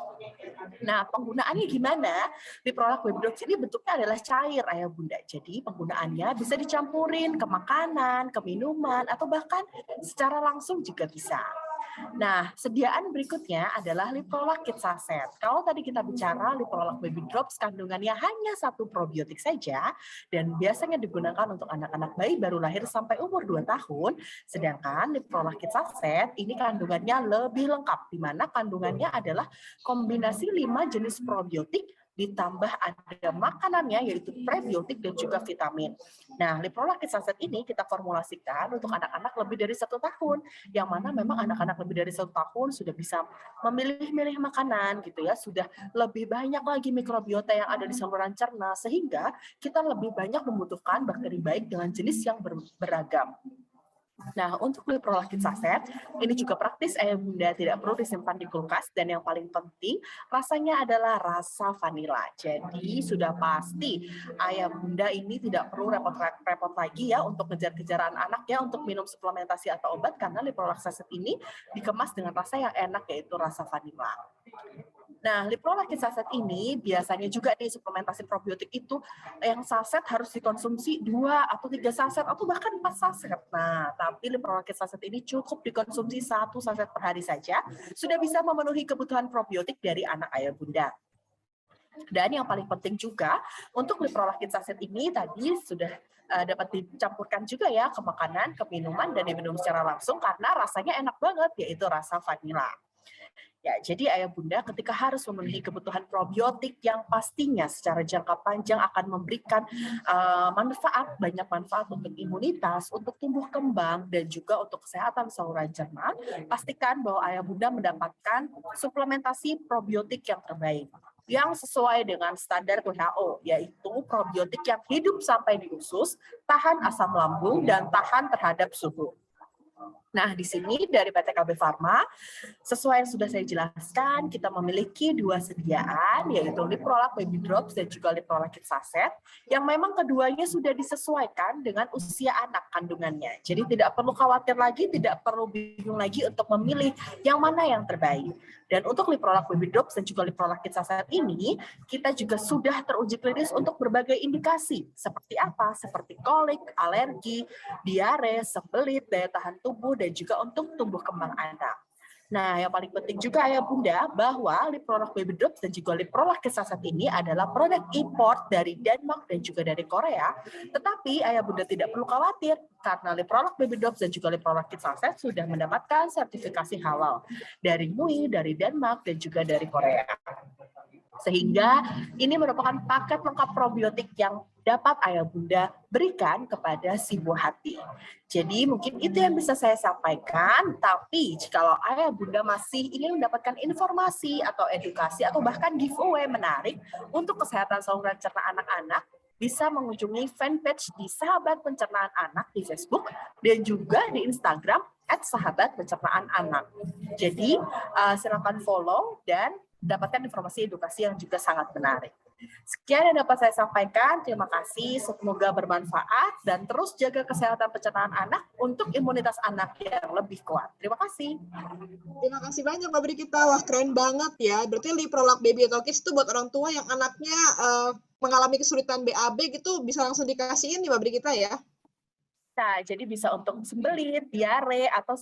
Nah, penggunaannya gimana? Liprolac Baby Drops ini bentuknya adalah cair, Ayah Bunda. Jadi penggunaannya bisa dicampurin ke makanan, ke minuman, atau bahkan secara langsung juga bisa. Nah, sediaan berikutnya adalah Liprolac Kids Sachet. Kalau tadi kita bicara Liprolac Baby Drops kandungannya hanya 1 probiotik saja dan biasanya digunakan untuk anak-anak bayi baru lahir sampai umur 2 tahun, sedangkan Liprolac Kids Sachet ini kandungannya lebih lengkap, di mana kandungannya adalah kombinasi 5 jenis probiotik ditambah ada makanannya yaitu prebiotik dan juga vitamin. Nah, Liprolac Kids Sachet ini kita formulasikan untuk anak-anak lebih dari 1 tahun, yang mana memang anak-anak lebih dari 1 tahun sudah bisa memilih-milih makanan gitu ya, sudah lebih banyak lagi mikrobiota yang ada di saluran cerna, sehingga kita lebih banyak membutuhkan bakteri baik dengan jenis yang beragam. Nah, untuk Liprolac Kids Sachet, ini juga praktis, Ayah Bunda, tidak perlu disimpan di kulkas, dan yang paling penting, rasanya adalah rasa vanila. Jadi, sudah pasti Ayah Bunda ini tidak perlu repot-repot lagi ya untuk kejar-kejaran anak ya untuk minum suplementasi atau obat, karena Liprolac Sachet ini dikemas dengan rasa yang enak, yaitu rasa vanila. Nah, Liprolac Kids Sachet ini biasanya juga di suplementasi probiotik itu yang saset harus dikonsumsi 2 atau 3 saset atau bahkan 4 saset. Nah, tapi Liprolac Kids Sachet ini cukup dikonsumsi 1 saset per hari saja, sudah bisa memenuhi kebutuhan probiotik dari anak Ayah Bunda. Dan yang paling penting juga, untuk Liprolac Kids Sachet ini tadi sudah dapat dicampurkan juga ya ke makanan, ke minuman, dan diminum secara langsung karena rasanya enak banget, yaitu rasa vanila. Ya, jadi Ayah Bunda ketika harus memenuhi kebutuhan probiotik yang pastinya secara jangka panjang akan memberikan banyak manfaat untuk imunitas, untuk tumbuh kembang, dan juga untuk kesehatan saluran cerna, pastikan bahwa Ayah Bunda mendapatkan suplementasi probiotik yang terbaik, yang sesuai dengan standar WHO, yaitu probiotik yang hidup sampai di usus, tahan asam lambung, dan tahan terhadap suhu. Nah, di sini dari PT KB Pharma, sesuai yang sudah saya jelaskan, kita memiliki 2 sediaan, yaitu Liprolac Baby Drops dan juga Liprolac Kids Sachet, yang memang keduanya sudah disesuaikan dengan usia anak kandungannya. Jadi tidak perlu khawatir lagi, tidak perlu bingung lagi untuk memilih yang mana yang terbaik. Dan untuk Liprolac Baby Drops dan juga Liprolac Kids Sachet ini, kita juga sudah teruji klinis untuk berbagai indikasi. Seperti apa? Seperti kolik, alergi, diare, sembelit, daya tahan tubuh, dan juga untuk tumbuh kembang anak. Nah, yang paling penting juga Ayah Bunda, bahwa Liprolac Baby Drops dan juga Liprolac Kids Sachet ini adalah produk import dari Denmark dan juga dari Korea. Tetapi Ayah Bunda tidak perlu khawatir, karena Liprolac Baby Drops dan juga Liprolac Kids Sachet sudah mendapatkan sertifikasi halal dari MUI, dari Denmark, dan juga dari Korea. Sehingga ini merupakan paket lengkap probiotik yang dapat Ayah Bunda berikan kepada si buah hati. Jadi mungkin itu yang bisa saya sampaikan, tapi jikalau Ayah Bunda masih ingin mendapatkan informasi atau edukasi atau bahkan giveaway menarik untuk kesehatan saluran cerna anak-anak, bisa mengunjungi fanpage di Sahabat Pencernaan Anak di Facebook dan juga di Instagram @sahabatpencernaan-anak. Jadi silakan follow dan dapatkan informasi edukasi yang juga sangat menarik. Sekian yang dapat saya sampaikan. Terima kasih. Semoga bermanfaat dan terus jaga kesehatan pencernaan anak untuk imunitas anak yang lebih kuat. Terima kasih. Terima kasih banyak Mbak Brigita. Wah, keren banget ya. Berarti Liprolac Baby atau Kids itu buat orang tua yang anaknya mengalami kesulitan BAB gitu bisa langsung dikasihin nih Mbak Brigita ya. Nah, jadi bisa untuk sembelit, diare, atau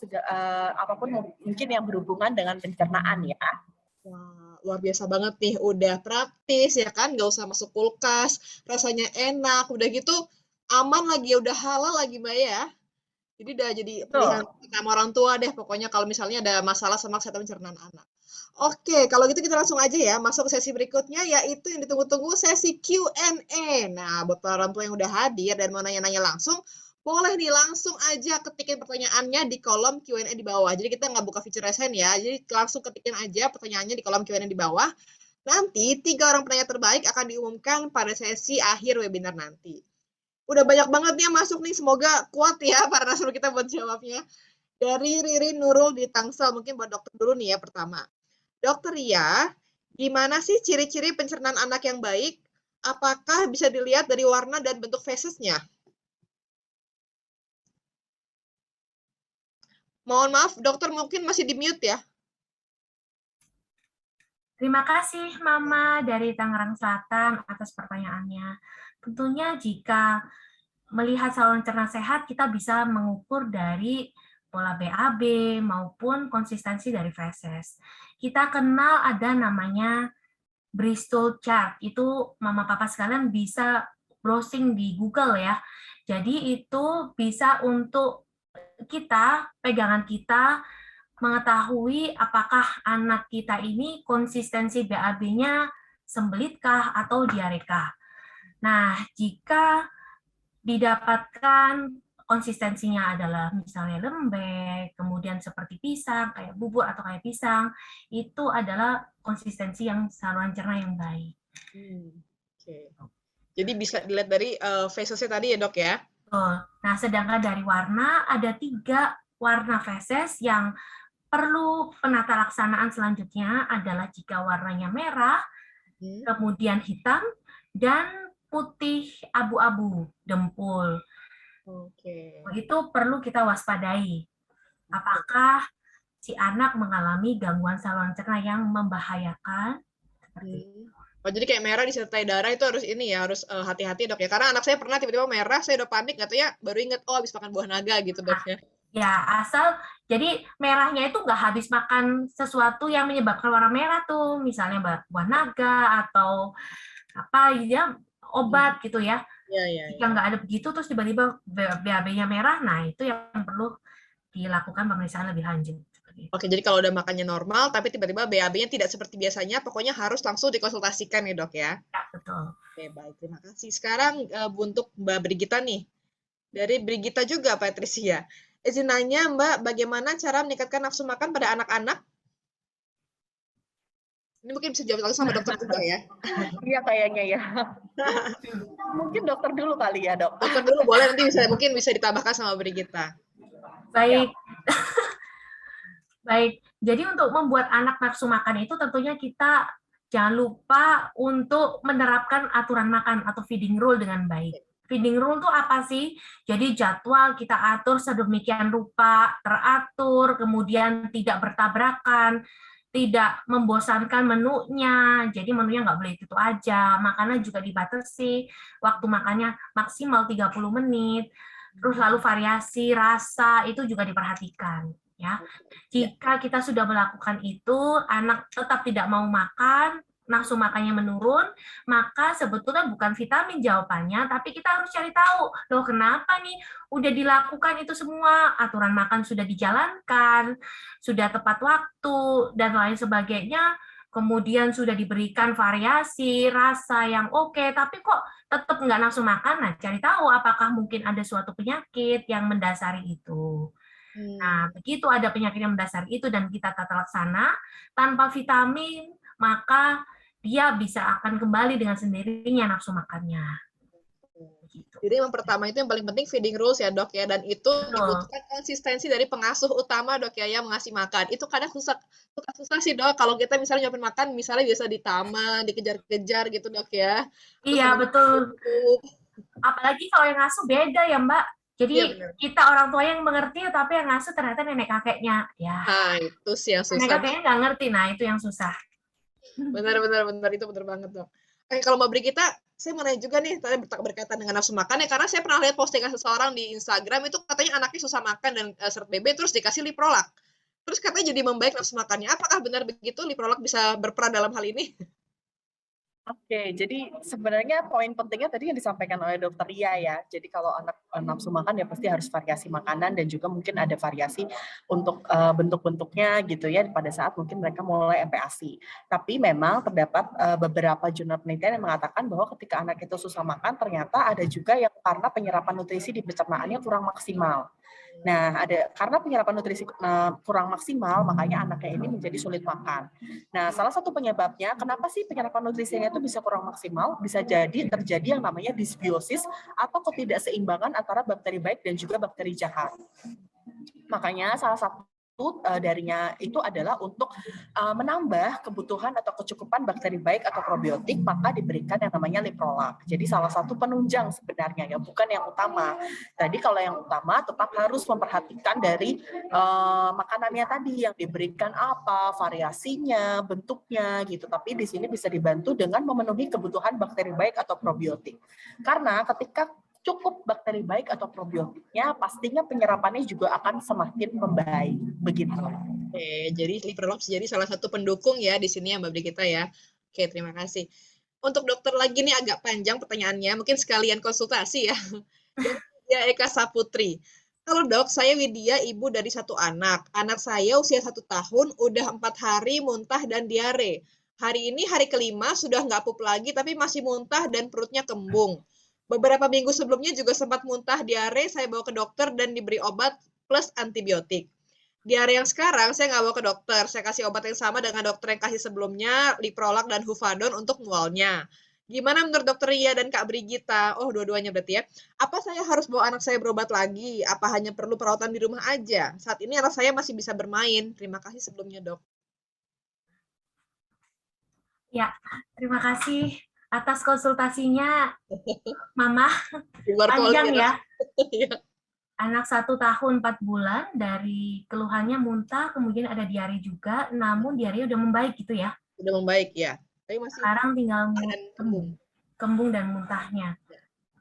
apapun mungkin yang berhubungan dengan pencernaan ya. Wah, luar biasa banget nih, udah praktis ya kan, nggak usah masuk kulkas, rasanya enak, udah gitu aman lagi, udah halal lagi Mbak ya. Jadi udah jadi pilihan sama orang tua deh, pokoknya kalau misalnya ada masalah sama kesehatan pencernaan anak. Oke, kalau gitu kita langsung aja ya masuk ke sesi berikutnya, yaitu yang ditunggu-tunggu sesi Q&A. Nah, buat para orang tua yang udah hadir dan mau nanya-nanya langsung, boleh nih langsung aja ketikin pertanyaannya di kolom Q&A di bawah. Jadi kita nggak buka feature raise hand ya, jadi langsung ketikin aja pertanyaannya di kolom Q&A di bawah. Nanti 3 orang penanya terbaik akan diumumkan pada sesi akhir webinar nanti. Udah banyak banget nih yang masuk nih, semoga kuat ya para narasumber kita buat jawabnya. Dari Riri Nurul di Tangsel, mungkin buat dokter dulu nih ya pertama. Dokter Ria, gimana sih ciri-ciri pencernaan anak yang baik? Apakah bisa dilihat dari warna dan bentuk fesesnya? Mohon maaf, dokter mungkin masih di mute ya. Terima kasih Mama dari Tangerang Selatan atas pertanyaannya. Tentunya jika melihat saluran cerna sehat, kita bisa mengukur dari pola BAB maupun konsistensi dari feses. Kita kenal ada namanya Bristol chart. Itu Mama Papa sekalian bisa browsing di Google ya. Jadi itu bisa untuk kita, pegangan kita, mengetahui apakah anak kita ini konsistensi BAB-nya sembelitkah atau diarekah. Nah, jika didapatkan konsistensinya adalah misalnya lembek, kemudian seperti pisang, kayak bubur atau kayak pisang, itu adalah konsistensi yang saluran cerna yang baik. Oke. Jadi bisa dilihat dari fesesnya tadi ya dok ya? Nah, sedangkan dari warna, ada 3 warna feses yang perlu penata laksanaan selanjutnya adalah jika warnanya merah, kemudian hitam, dan putih abu-abu, dempul. Oke. Itu perlu kita waspadai. Apakah si anak mengalami gangguan saluran cerna yang membahayakan? Oh, jadi kayak merah disertai darah itu harus ini ya, harus hati-hati dok ya. Karena anak saya pernah tiba-tiba merah, saya udah panik, katanya baru inget, oh habis makan buah naga gitu dok ya. Ya, asal jadi merahnya itu nggak habis makan sesuatu yang menyebabkan warna merah tuh, misalnya buah naga atau apa ya, obat gitu ya. Jika nggak ada begitu, terus tiba-tiba BAB-nya merah, nah itu yang perlu dilakukan pemeriksaan lebih lanjut. Oke, jadi kalau udah makannya normal, tapi tiba-tiba BAB-nya tidak seperti biasanya, pokoknya harus langsung dikonsultasikan ya dok ya? Ya, betul. Oke, baik. Terima kasih. Sekarang untuk Mbak Brigita nih. Dari Brigita juga, Patricia. Izin nanya, Mbak, bagaimana cara meningkatkan nafsu makan pada anak-anak? Ini mungkin bisa jawab langsung sama dokter juga ya? Iya kayaknya ya. Mungkin dokter dulu kali ya dok. Dokter dulu boleh, nanti mungkin bisa ditambahkan sama Brigita. Baik. Baik, jadi untuk membuat anak nafsu makan itu tentunya kita jangan lupa untuk menerapkan aturan makan atau feeding rule dengan baik. Feeding rule itu apa sih? Jadi jadwal kita atur sedemikian rupa, teratur, kemudian tidak bertabrakan, tidak membosankan menunya, jadi menunya nggak boleh itu aja, makanan juga dibatasi, waktu makannya maksimal 30 menit, terus lalu variasi rasa itu juga diperhatikan. Ya, jika kita sudah melakukan itu, anak tetap tidak mau makan, nafsu makannya menurun, maka sebetulnya bukan vitamin jawabannya, tapi kita harus cari tahu, loh kenapa nih udah dilakukan itu semua, aturan makan sudah dijalankan, sudah tepat waktu, dan lain sebagainya, kemudian sudah diberikan variasi, rasa yang oke, tapi kok tetap nggak nafsu makan, nah cari tahu apakah mungkin ada suatu penyakit yang mendasari itu. Nah, begitu ada penyakit yang mendasar itu dan kita tata laksana, tanpa vitamin, maka dia bisa akan kembali dengan sendirinya nafsu makannya. Gitu. Jadi yang pertama itu yang paling penting feeding rules ya dok ya, dan itu dibutuhkan konsistensi dari pengasuh utama dok ya, yang mengasih makan. Itu kadang susah sih dok, kalau kita misalnya nyuapin makan, misalnya biasa di taman, dikejar-kejar gitu dok ya. Iya, betul. Apalagi kalau yang ngasuh beda ya Mbak. Jadi kita orang tua yang mengerti, tapi yang ngasuh ternyata nenek kakeknya. Ya. Nah, itu sih yang susah. Nenek kakeknya nggak ngerti, nah itu yang susah. Benar, itu benar banget dok. Oke, kalau Mbak Brigita, saya mau nanya juga nih, tadi berkaitan dengan nafsu makan ya, karena saya pernah lihat postingan seseorang di Instagram, itu katanya anaknya susah makan dan seret BB, terus dikasih Liprolak. Terus katanya jadi membaik nafsu makannya. Apakah benar begitu Liprolak bisa berperan dalam hal ini? Oke, jadi sebenarnya poin pentingnya tadi yang disampaikan oleh Dokter Ria ya. Jadi kalau anak nafsu makan ya pasti harus variasi makanan dan juga mungkin ada variasi untuk bentuk-bentuknya gitu ya pada saat mungkin mereka mulai MPASI. Tapi memang terdapat beberapa jurnal penelitian yang mengatakan bahwa ketika anak itu susah makan ternyata ada juga yang karena penyerapan nutrisi di pencernaannya kurang maksimal. Nah, karena penyerapan nutrisi kurang maksimal, makanya anaknya ini menjadi sulit makan. Nah, salah satu penyebabnya, kenapa sih penyerapan nutrisinya itu bisa kurang maksimal? Bisa jadi terjadi yang namanya disbiosis atau ketidakseimbangan antara bakteri baik dan juga bakteri jahat. Makanya salah satu darinya itu adalah untuk menambah kebutuhan atau kecukupan bakteri baik atau probiotik, maka diberikan yang namanya Liprolak. Jadi salah satu penunjang sebenarnya ya, bukan yang utama. Tadi kalau yang utama tetap harus memperhatikan dari makanannya tadi yang diberikan apa, variasinya, bentuknya gitu. Tapi di sini bisa dibantu dengan memenuhi kebutuhan bakteri baik atau probiotik. Karena ketika cukup bakteri baik atau probiotiknya, pastinya penyerapannya juga akan semakin membaik. Begitu. Oke, jadi Liprolog jadi salah satu pendukung ya di sini ya Mbak Brigita ya. Oke, terima kasih. Untuk dokter lagi nih agak panjang pertanyaannya, mungkin sekalian konsultasi ya. Dari Widya Eka Saputri. Halo dok, saya Widya, ibu dari 1 anak. Anak saya usia 1 tahun, udah 4 hari muntah dan diare. Hari ini hari kelima, sudah nggak pup lagi, tapi masih muntah dan perutnya kembung. Beberapa minggu sebelumnya juga sempat muntah, diare, saya bawa ke dokter dan diberi obat plus antibiotik. Diare yang sekarang saya nggak bawa ke dokter, saya kasih obat yang sama dengan dokter yang kasih sebelumnya, Liprolak dan Hufadon untuk mualnya. Gimana menurut dokter Ria dan Kak Brigita? Oh, dua-duanya berarti ya. Apa saya harus bawa anak saya berobat lagi? Apa hanya perlu perawatan di rumah aja? Saat ini anak saya masih bisa bermain. Terima kasih sebelumnya, dok. Ya, terima kasih atas konsultasinya, Mama. Di luar Panjang ya. Iya. Anak 1 tahun 4 bulan dari keluhannya muntah, kemudian ada diare juga, namun diare udah membaik gitu ya. Udah membaik ya. Tapi masih Sekarang tinggal kembung. Kembung dan muntahnya.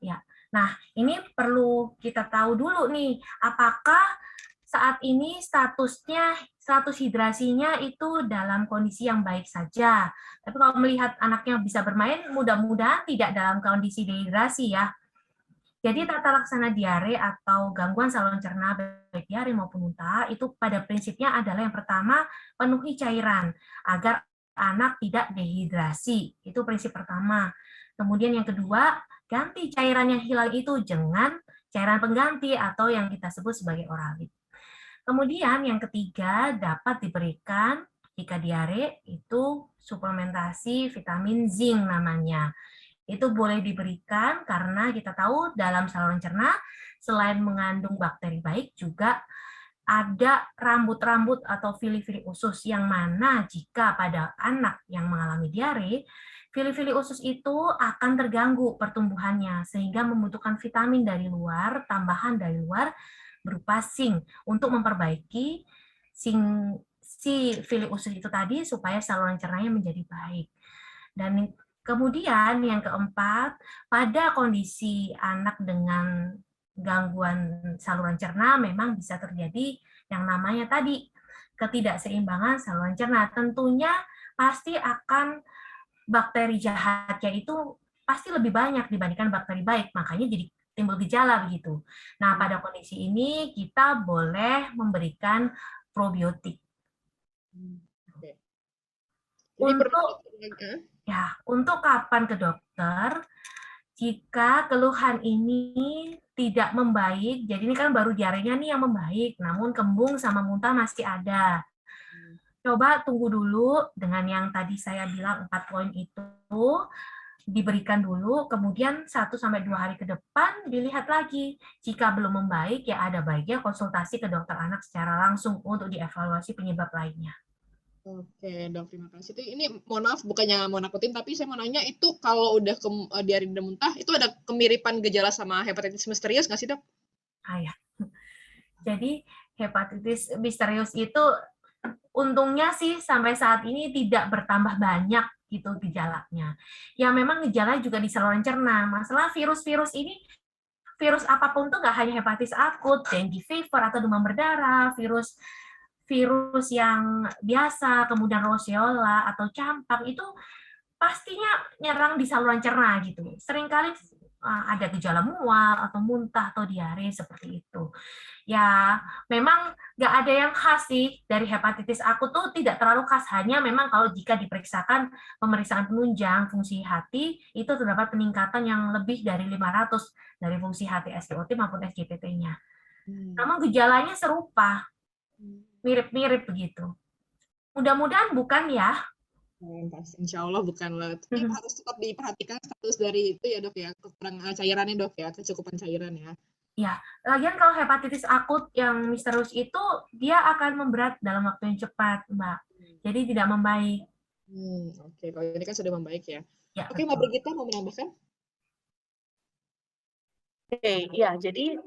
Ya. Nah, ini perlu kita tahu dulu nih, apakah saat ini status hidrasinya itu dalam kondisi yang baik saja. Tapi kalau melihat anaknya bisa bermain, mudah-mudahan tidak dalam kondisi dehidrasi ya. Jadi tata laksana diare atau gangguan saluran cerna baik diare maupun muntah itu pada prinsipnya adalah yang pertama penuhi cairan agar anak tidak dehidrasi. Itu prinsip pertama. Kemudian yang kedua, ganti cairan yang hilang itu dengan cairan pengganti atau yang kita sebut sebagai oralit. Kemudian yang ketiga dapat diberikan jika diare itu suplementasi vitamin zinc namanya. Itu boleh diberikan karena kita tahu dalam saluran cerna selain mengandung bakteri baik juga ada rambut-rambut atau fili-fili usus yang mana jika pada anak yang mengalami diare, fili-fili usus itu akan terganggu pertumbuhannya sehingga membutuhkan vitamin dari luar, tambahan dari luar berupa zinc untuk memperbaiki si fili usus itu tadi supaya saluran cernanya menjadi baik. Dan kemudian yang keempat, pada kondisi anak dengan gangguan saluran cerna memang bisa terjadi yang namanya tadi ketidakseimbangan saluran cerna. Tentunya pasti akan bakteri jahatnya itu pasti lebih banyak dibandingkan bakteri baik, makanya jadi timbul gejala begitu. Nah, pada kondisi ini kita boleh memberikan probiotik. Untuk kapan ke dokter? Jika keluhan ini tidak membaik, jadi ini kan baru diarenya nih yang membaik, namun kembung sama muntah masih ada. Coba tunggu dulu dengan yang tadi saya bilang 4 poin itu, diberikan dulu, kemudian 1-2 hari ke depan dilihat lagi. Jika belum membaik, ya ada baiknya konsultasi ke dokter anak secara langsung untuk dievaluasi penyebab lainnya. Oke, dok, terima kasih. Ini mohon maaf, bukannya mau nakutin, tapi saya mau nanya itu kalau udah diare dan muntah, itu ada kemiripan gejala sama hepatitis misterius nggak sih, dok? Ya. Jadi hepatitis misterius itu untungnya sih sampai saat ini tidak bertambah banyak gitu gejalanya. Ya memang gejala juga di saluran cerna. Masalah virus-virus ini, virus apapun tuh nggak hanya hepatitis akut, dengue fever atau demam berdarah, virus yang biasa, kemudian roseola atau campak itu pastinya nyerang di saluran cerna gitu. Seringkali ada gejala mual atau muntah atau diare seperti itu. Ya, memang nggak ada yang khas sih dari hepatitis akut tuh tidak terlalu khas, hanya memang kalau jika diperiksakan pemeriksaan penunjang fungsi hati itu terdapat peningkatan yang lebih dari 500 dari fungsi hati SpO2 maupun SGPT-nya. Namun gejalanya serupa, mirip-mirip begitu. Mudah-mudahan bukan ya. Insya Allah bukanlah. Tapi harus tetap diperhatikan status dari itu ya dok ya, kekurangan cairannya dok ya, kecukupan cairan ya. Ya, lagian kalau hepatitis akut yang misterius itu dia akan memberat dalam waktu yang cepat, Mbak. Jadi tidak membaik. Oke, kalau ini kan sudah membaik ya. Ya, Oke, Mbak betul. Brigita mau menambahkan? Oke, ya, jadi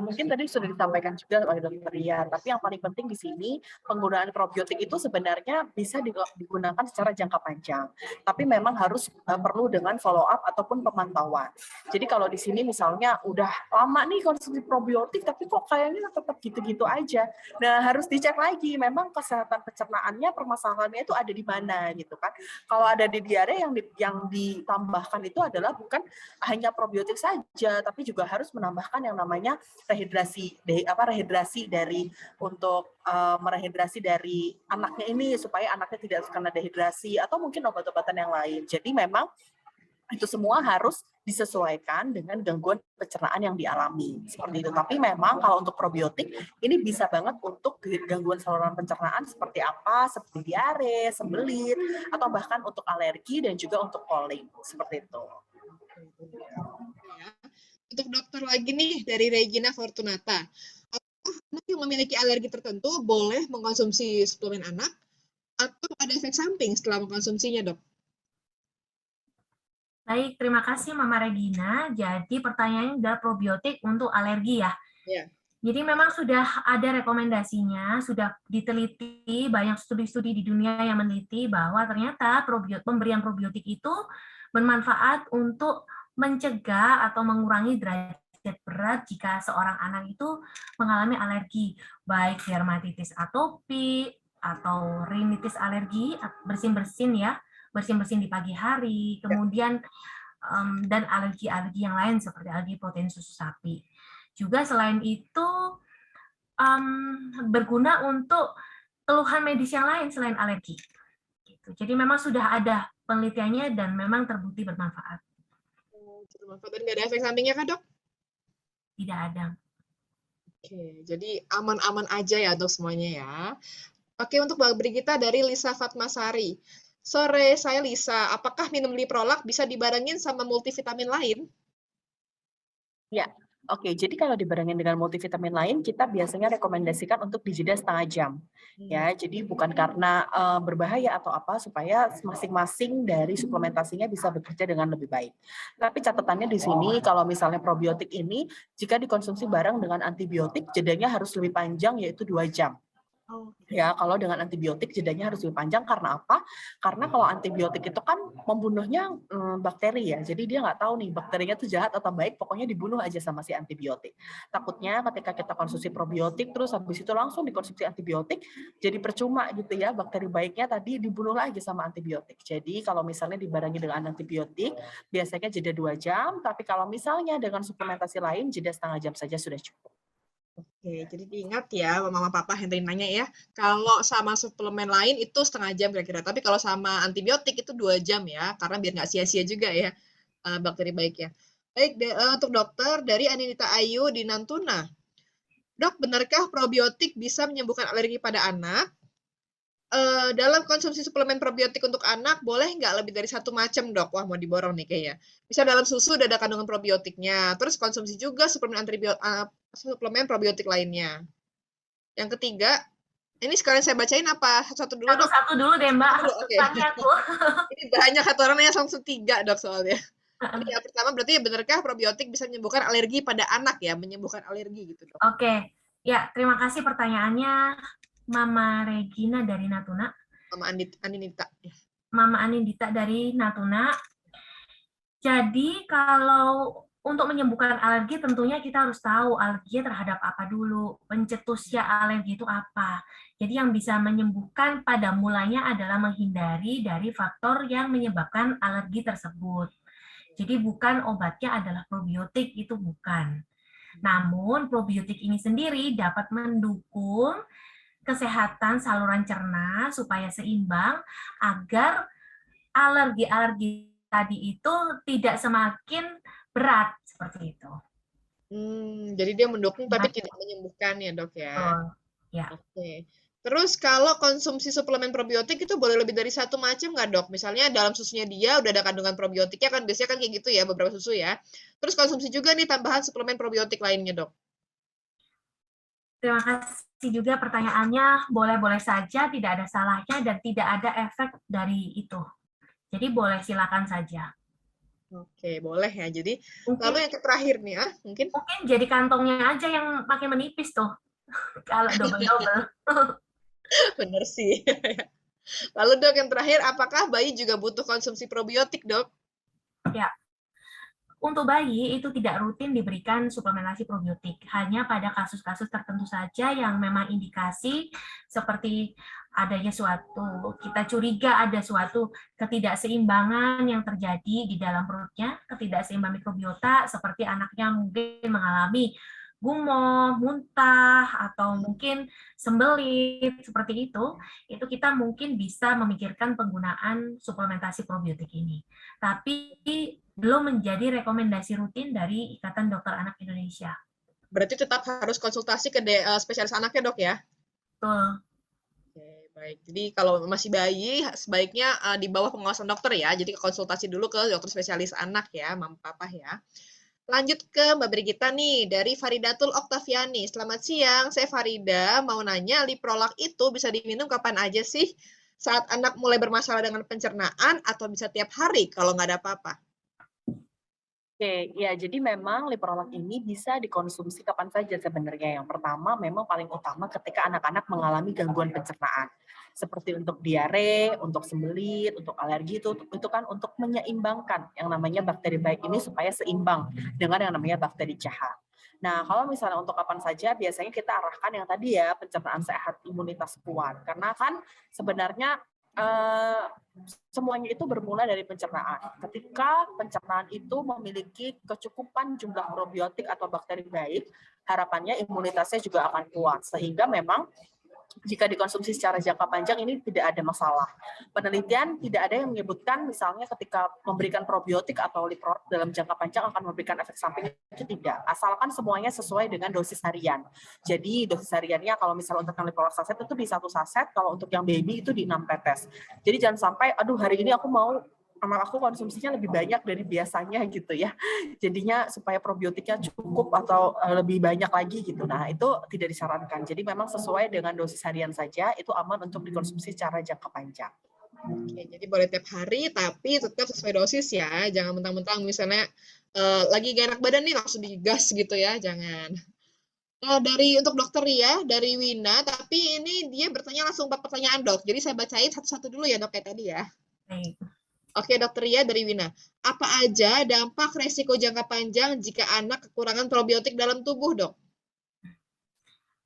mungkin tadi sudah disampaikan juga oleh Dokter Ria, tapi yang paling penting di sini penggunaan probiotik itu sebenarnya bisa digunakan secara jangka panjang, tapi memang harus perlu dengan follow up ataupun pemantauan. Jadi kalau di sini misalnya udah lama nih konsumsi probiotik, tapi kok kayaknya tetap gitu-gitu aja. Nah, harus dicek lagi, memang kesehatan pencernaannya permasalahannya itu ada di mana gitu kan. Kalau ada di diare yang ditambahkan itu adalah bukan hanya probiotik saja, tapi juga harus menambahkan yang namanya rehidrasi dari untuk merehidrasi dari anaknya ini supaya anaknya tidak kena dehidrasi atau mungkin obat-obatan yang lain. Jadi memang itu semua harus disesuaikan dengan gangguan pencernaan yang dialami seperti itu. Tapi memang kalau untuk probiotik ini bisa banget untuk gangguan saluran pencernaan seperti apa, seperti diare, sembelit, atau bahkan untuk alergi dan juga untuk kolik seperti itu. Untuk dokter lagi nih dari Regina Fortunata. Apakah anak yang memiliki alergi tertentu boleh mengkonsumsi suplemen anak atau ada efek samping setelah mengkonsumsinya, Dok? Baik, terima kasih Mama Regina. Jadi pertanyaannya adalah probiotik untuk alergi ya. Ya. Jadi memang sudah ada rekomendasinya, sudah diteliti, banyak studi-studi di dunia yang meneliti bahwa ternyata pemberian probiotik itu bermanfaat untuk mencegah atau mengurangi derajat berat jika seorang anak itu mengalami alergi, baik dermatitis atopi atau rinitis alergi, bersin-bersin ya, bersin-bersin di pagi hari, kemudian dan alergi-alergi yang lain seperti alergi protein susu sapi. Juga selain itu berguna untuk keluhan medis yang lain selain alergi. Jadi memang sudah ada penelitiannya dan memang terbukti bermanfaat. Bermanfaat dan nggak ada efek sampingnya kan, Dok? Tidak ada. Oke, jadi aman-aman aja ya untuk semuanya ya. Oke, untuk Mbak Brigita dari Lisa Fatmasari. Sore, saya Lisa. Apakah minum Liprolak bisa dibarengin sama multivitamin lain? Ya, oke. Jadi kalau dibarengin dengan multivitamin lain, kita biasanya rekomendasikan untuk dijeda setengah jam. Ya, jadi bukan karena berbahaya atau apa, supaya masing-masing dari suplementasinya bisa bekerja dengan lebih baik. Tapi catatannya di sini, kalau misalnya probiotik ini, jika dikonsumsi bareng dengan antibiotik, jedanya harus lebih panjang, yaitu 2 jam. Ya, kalau dengan antibiotik jedanya harus lebih panjang karena apa? Karena kalau antibiotik itu kan membunuhnya bakteri ya, jadi dia nggak tahu nih bakterinya itu jahat atau baik, pokoknya dibunuh aja sama si antibiotik. Takutnya ketika kita konsumsi probiotik terus habis itu langsung dikonsumsi antibiotik, jadi percuma gitu ya, bakteri baiknya tadi dibunuh lagi sama antibiotik. Jadi kalau misalnya dibarengi dengan antibiotik, biasanya jeda 2 jam, tapi kalau misalnya dengan suplementasi lain, jeda setengah jam saja sudah cukup. Oke, jadi diingat ya, Mama Papa yang tadi nanya ya, kalau sama suplemen lain itu setengah jam kira-kira, tapi kalau sama antibiotik itu 2 jam ya, karena biar nggak sia-sia juga ya bakteri baiknya. Baik, untuk dokter dari Aninita Ayu di Nantuna. Dok, benarkah probiotik bisa menyembuhkan alergi pada anak? Dalam konsumsi suplemen probiotik untuk anak, boleh nggak lebih dari 1 macam, Dok? Wah, mau diborong nih kayaknya. Bisa dalam susu udah ada kandungan probiotiknya, terus konsumsi juga suplemen probiotik lainnya. Yang ketiga, ini sekalian saya bacain apa satu-satu dulu, Dok? Satu-satu dulu deh, Mbak. Oke. Tanya aku. Ini banyak satu orang nanya langsung 3, Dok, soalnya. Jadi yang pertama berarti benarkah probiotik bisa menyembuhkan alergi pada anak ya? Menyembuhkan alergi gitu, Dok. Oke. Ya, terima kasih pertanyaannya Mama Regina dari Natuna. Mama Aninita. Mama Anindita dari Natuna. Jadi kalau untuk menyembuhkan alergi tentunya kita harus tahu alerginya terhadap apa dulu, pencetusnya alergi itu apa. Jadi yang bisa menyembuhkan pada mulanya adalah menghindari dari faktor yang menyebabkan alergi tersebut. Jadi bukan obatnya adalah probiotik, itu bukan. Namun probiotik ini sendiri dapat mendukung kesehatan saluran cerna supaya seimbang agar alergi-alergi tadi itu tidak semakin berat seperti itu. Jadi dia mendukung tapi tidak menyembuhkan ya, Dok ya. Ya. Oke. Terus kalau konsumsi suplemen probiotik itu boleh lebih dari satu macam nggak, Dok? Misalnya dalam susunya dia udah ada kandungan probiotiknya kan biasanya kan kayak gitu ya beberapa susu ya. Terus konsumsi juga nih tambahan suplemen probiotik lainnya, Dok. Terima kasih juga pertanyaannya. Boleh-boleh saja, tidak ada salahnya dan tidak ada efek dari itu. Jadi boleh silakan saja. Oke, boleh ya. Jadi lalu Mungkin yang terakhir nih mungkin mungkin jadi kantongnya aja yang pakai menipis tuh. Kalau double-double. bener sih. Lalu Dok yang terakhir, apakah bayi juga butuh konsumsi probiotik, Dok? Ya, untuk bayi itu tidak rutin diberikan suplementasi probiotik, hanya pada kasus-kasus tertentu saja yang memang indikasi seperti adanya suatu, kita curiga ada suatu ketidakseimbangan yang terjadi di dalam perutnya, ketidakseimbangan mikrobiota, seperti anaknya mungkin mengalami gumoh, muntah, atau mungkin sembelit, seperti itu kita mungkin bisa memikirkan penggunaan suplementasi probiotik ini. Tapi belum menjadi rekomendasi rutin dari Ikatan Dokter Anak Indonesia. Berarti tetap harus konsultasi ke spesialis anak ya, Dok ya? Betul. Oke, baik. Jadi kalau masih bayi sebaiknya di bawah pengawasan dokter ya. Jadi konsultasi dulu ke dokter spesialis anak ya, Mama Papa ya. Lanjut ke Mbak Brigita nih, dari Faridatul Oktaviani. Selamat siang, saya Farida. Mau nanya, Liprolak itu bisa diminum kapan aja sih? Saat anak mulai bermasalah dengan pencernaan atau bisa tiap hari kalau nggak ada apa-apa? Oke, ya jadi memang Liprolak ini bisa dikonsumsi kapan saja sebenarnya. Yang pertama memang paling utama ketika anak-anak mengalami gangguan pencernaan. Seperti untuk diare, untuk sembelit, untuk alergi itu kan untuk menyeimbangkan yang namanya bakteri baik ini supaya seimbang dengan yang namanya bakteri jahat. Nah, kalau misalnya untuk kapan saja, biasanya kita arahkan yang tadi ya, pencernaan sehat, imunitas kuat. Karena kan sebenarnya semuanya itu bermula dari pencernaan. Ketika pencernaan itu memiliki kecukupan jumlah probiotik atau bakteri baik, harapannya imunitasnya juga akan kuat. Sehingga memang jika dikonsumsi secara jangka panjang ini tidak ada masalah. Penelitian tidak ada yang menyebutkan misalnya ketika memberikan probiotik atau Liprolak dalam jangka panjang akan memberikan efek samping, itu tidak. Asalkan semuanya sesuai dengan dosis harian. Jadi dosis hariannya kalau misalnya untuk yang Liprolak saset itu di 1 saset, kalau untuk yang baby itu di 6 tetes. Jadi jangan sampai, aduh hari ini aku mau anak aku konsumsinya lebih banyak dari biasanya gitu ya. Jadinya supaya probiotiknya cukup atau lebih banyak lagi gitu. Nah, itu tidak disarankan. Jadi memang sesuai dengan dosis harian saja, itu aman untuk dikonsumsi secara jangka panjang. Oke, jadi boleh tiap hari tapi tetap sesuai dosis ya. Jangan mentang-mentang misalnya lagi gak enak badan nih langsung digas gitu ya, jangan. Nah, untuk dokter Ria, dari Wina, tapi ini dia bertanya langsung 4 pertanyaan, Dok. Jadi saya bacain satu-satu dulu ya, Dok, kayak tadi ya. Baik. Oke, dokter Ria dari Wina. Apa aja dampak resiko jangka panjang jika anak kekurangan probiotik dalam tubuh, Dok?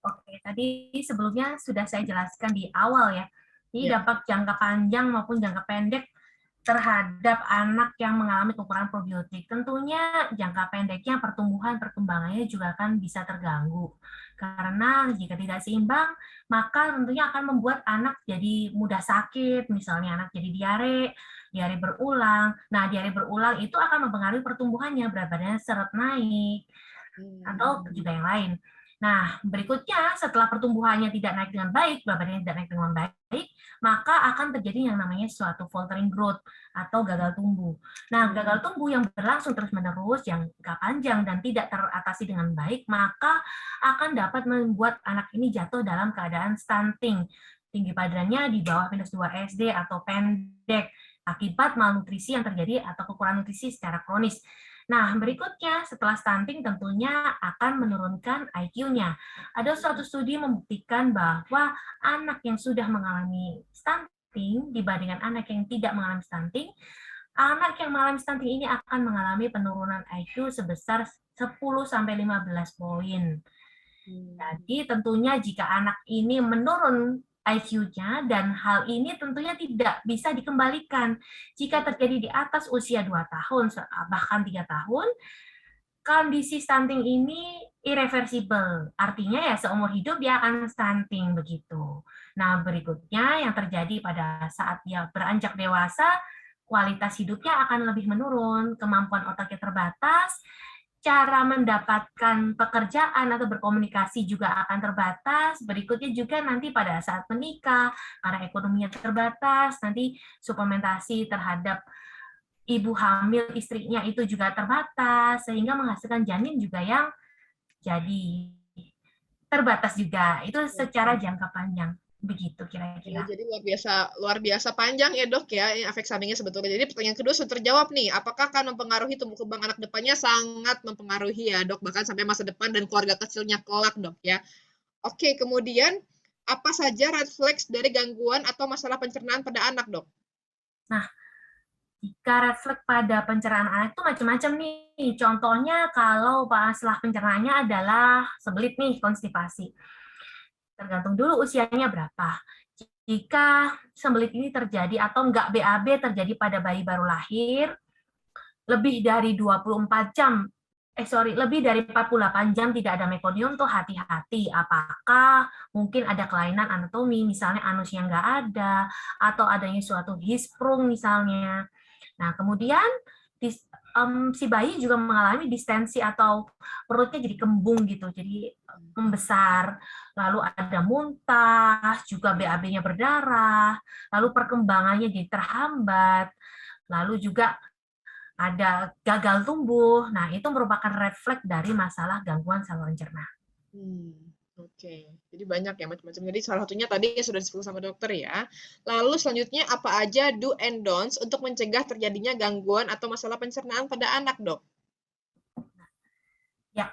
Oke, tadi sebelumnya sudah saya jelaskan di awal ya. Jadi Ya. dampak jangka panjang maupun jangka pendek terhadap anak yang mengalami kekurangan probiotik. Tentunya jangka pendeknya pertumbuhan perkembangannya juga akan bisa terganggu. Karena jika tidak seimbang, maka tentunya akan membuat anak jadi mudah sakit, misalnya anak jadi diare berulang. Nah, diare berulang itu akan mempengaruhi pertumbuhannya, berat badannya seret naik, atau juga yang lain. Nah, berikutnya setelah pertumbuhannya tidak naik dengan baik, berat badannya tidak naik dengan baik, maka akan terjadi yang namanya suatu faltering growth atau gagal tumbuh. Nah, gagal tumbuh yang berlangsung terus-menerus, yang jangka panjang dan tidak teratasi dengan baik, maka akan dapat membuat anak ini jatuh dalam keadaan stunting. Tinggi badannya di bawah minus 2 SD atau pendek akibat malnutrisi yang terjadi atau kekurangan nutrisi secara kronis. Nah, berikutnya setelah stunting tentunya akan menurunkan IQ-nya. Ada suatu studi membuktikan bahwa anak yang sudah mengalami stunting dibandingkan anak yang tidak mengalami stunting, anak yang mengalami stunting ini akan mengalami penurunan IQ sebesar 10-15 poin. Jadi tentunya jika anak ini menurun IQ-nya, dan hal ini tentunya tidak bisa dikembalikan. Jika terjadi di atas usia 2 tahun, bahkan 3 tahun, kondisi stunting ini irreversible. Artinya ya seumur hidup dia akan stunting begitu. Nah, berikutnya yang terjadi pada saat dia beranjak dewasa, kualitas hidupnya akan lebih menurun, kemampuan otaknya terbatas, cara mendapatkan pekerjaan atau berkomunikasi juga akan terbatas. Berikutnya juga nanti pada saat menikah, karena ekonominya terbatas, nanti suplementasi terhadap ibu hamil istrinya itu juga terbatas, sehingga menghasilkan janin juga yang jadi terbatas juga. Itu secara jangka panjang. Begitu kira-kira. Jadi luar biasa panjang ya dok ya ini efek sampingnya sebetulnya. Jadi pertanyaan kedua sudah terjawab nih, apakah akan mempengaruhi tumbuh kembang anak depannya? Sangat mempengaruhi ya dok, bahkan sampai masa depan dan keluarga kecilnya kelak dok ya. Oke, kemudian apa saja red flags dari gangguan atau masalah pencernaan pada anak dok? Nah, jika red flag pada pencernaan anak itu macam-macam nih. Contohnya kalau masalah pencernaannya adalah sebelit nih, konstipasi. Tergantung dulu usianya berapa. Jika sembelit ini terjadi atau enggak BAB terjadi pada bayi baru lahir, lebih dari 24 jam, lebih dari 48 jam tidak ada mekonium, tuh hati-hati. Apakah mungkin ada kelainan anatomi, misalnya anusnya enggak ada, atau adanya suatu hisprung misalnya. Nah, kemudian si bayi juga mengalami distensi atau perutnya jadi kembung gitu, jadi membesar, lalu ada muntah, juga BAB-nya berdarah, lalu perkembangannya jadi terhambat, lalu juga ada gagal tumbuh. Nah, itu merupakan red flag dari masalah gangguan saluran cerna. Oke, jadi banyak ya macam-macam. Jadi salah satunya tadi sudah disebut sama dokter ya. Lalu selanjutnya apa aja do and don'ts untuk mencegah terjadinya gangguan atau masalah pencernaan pada anak, dok? Ya,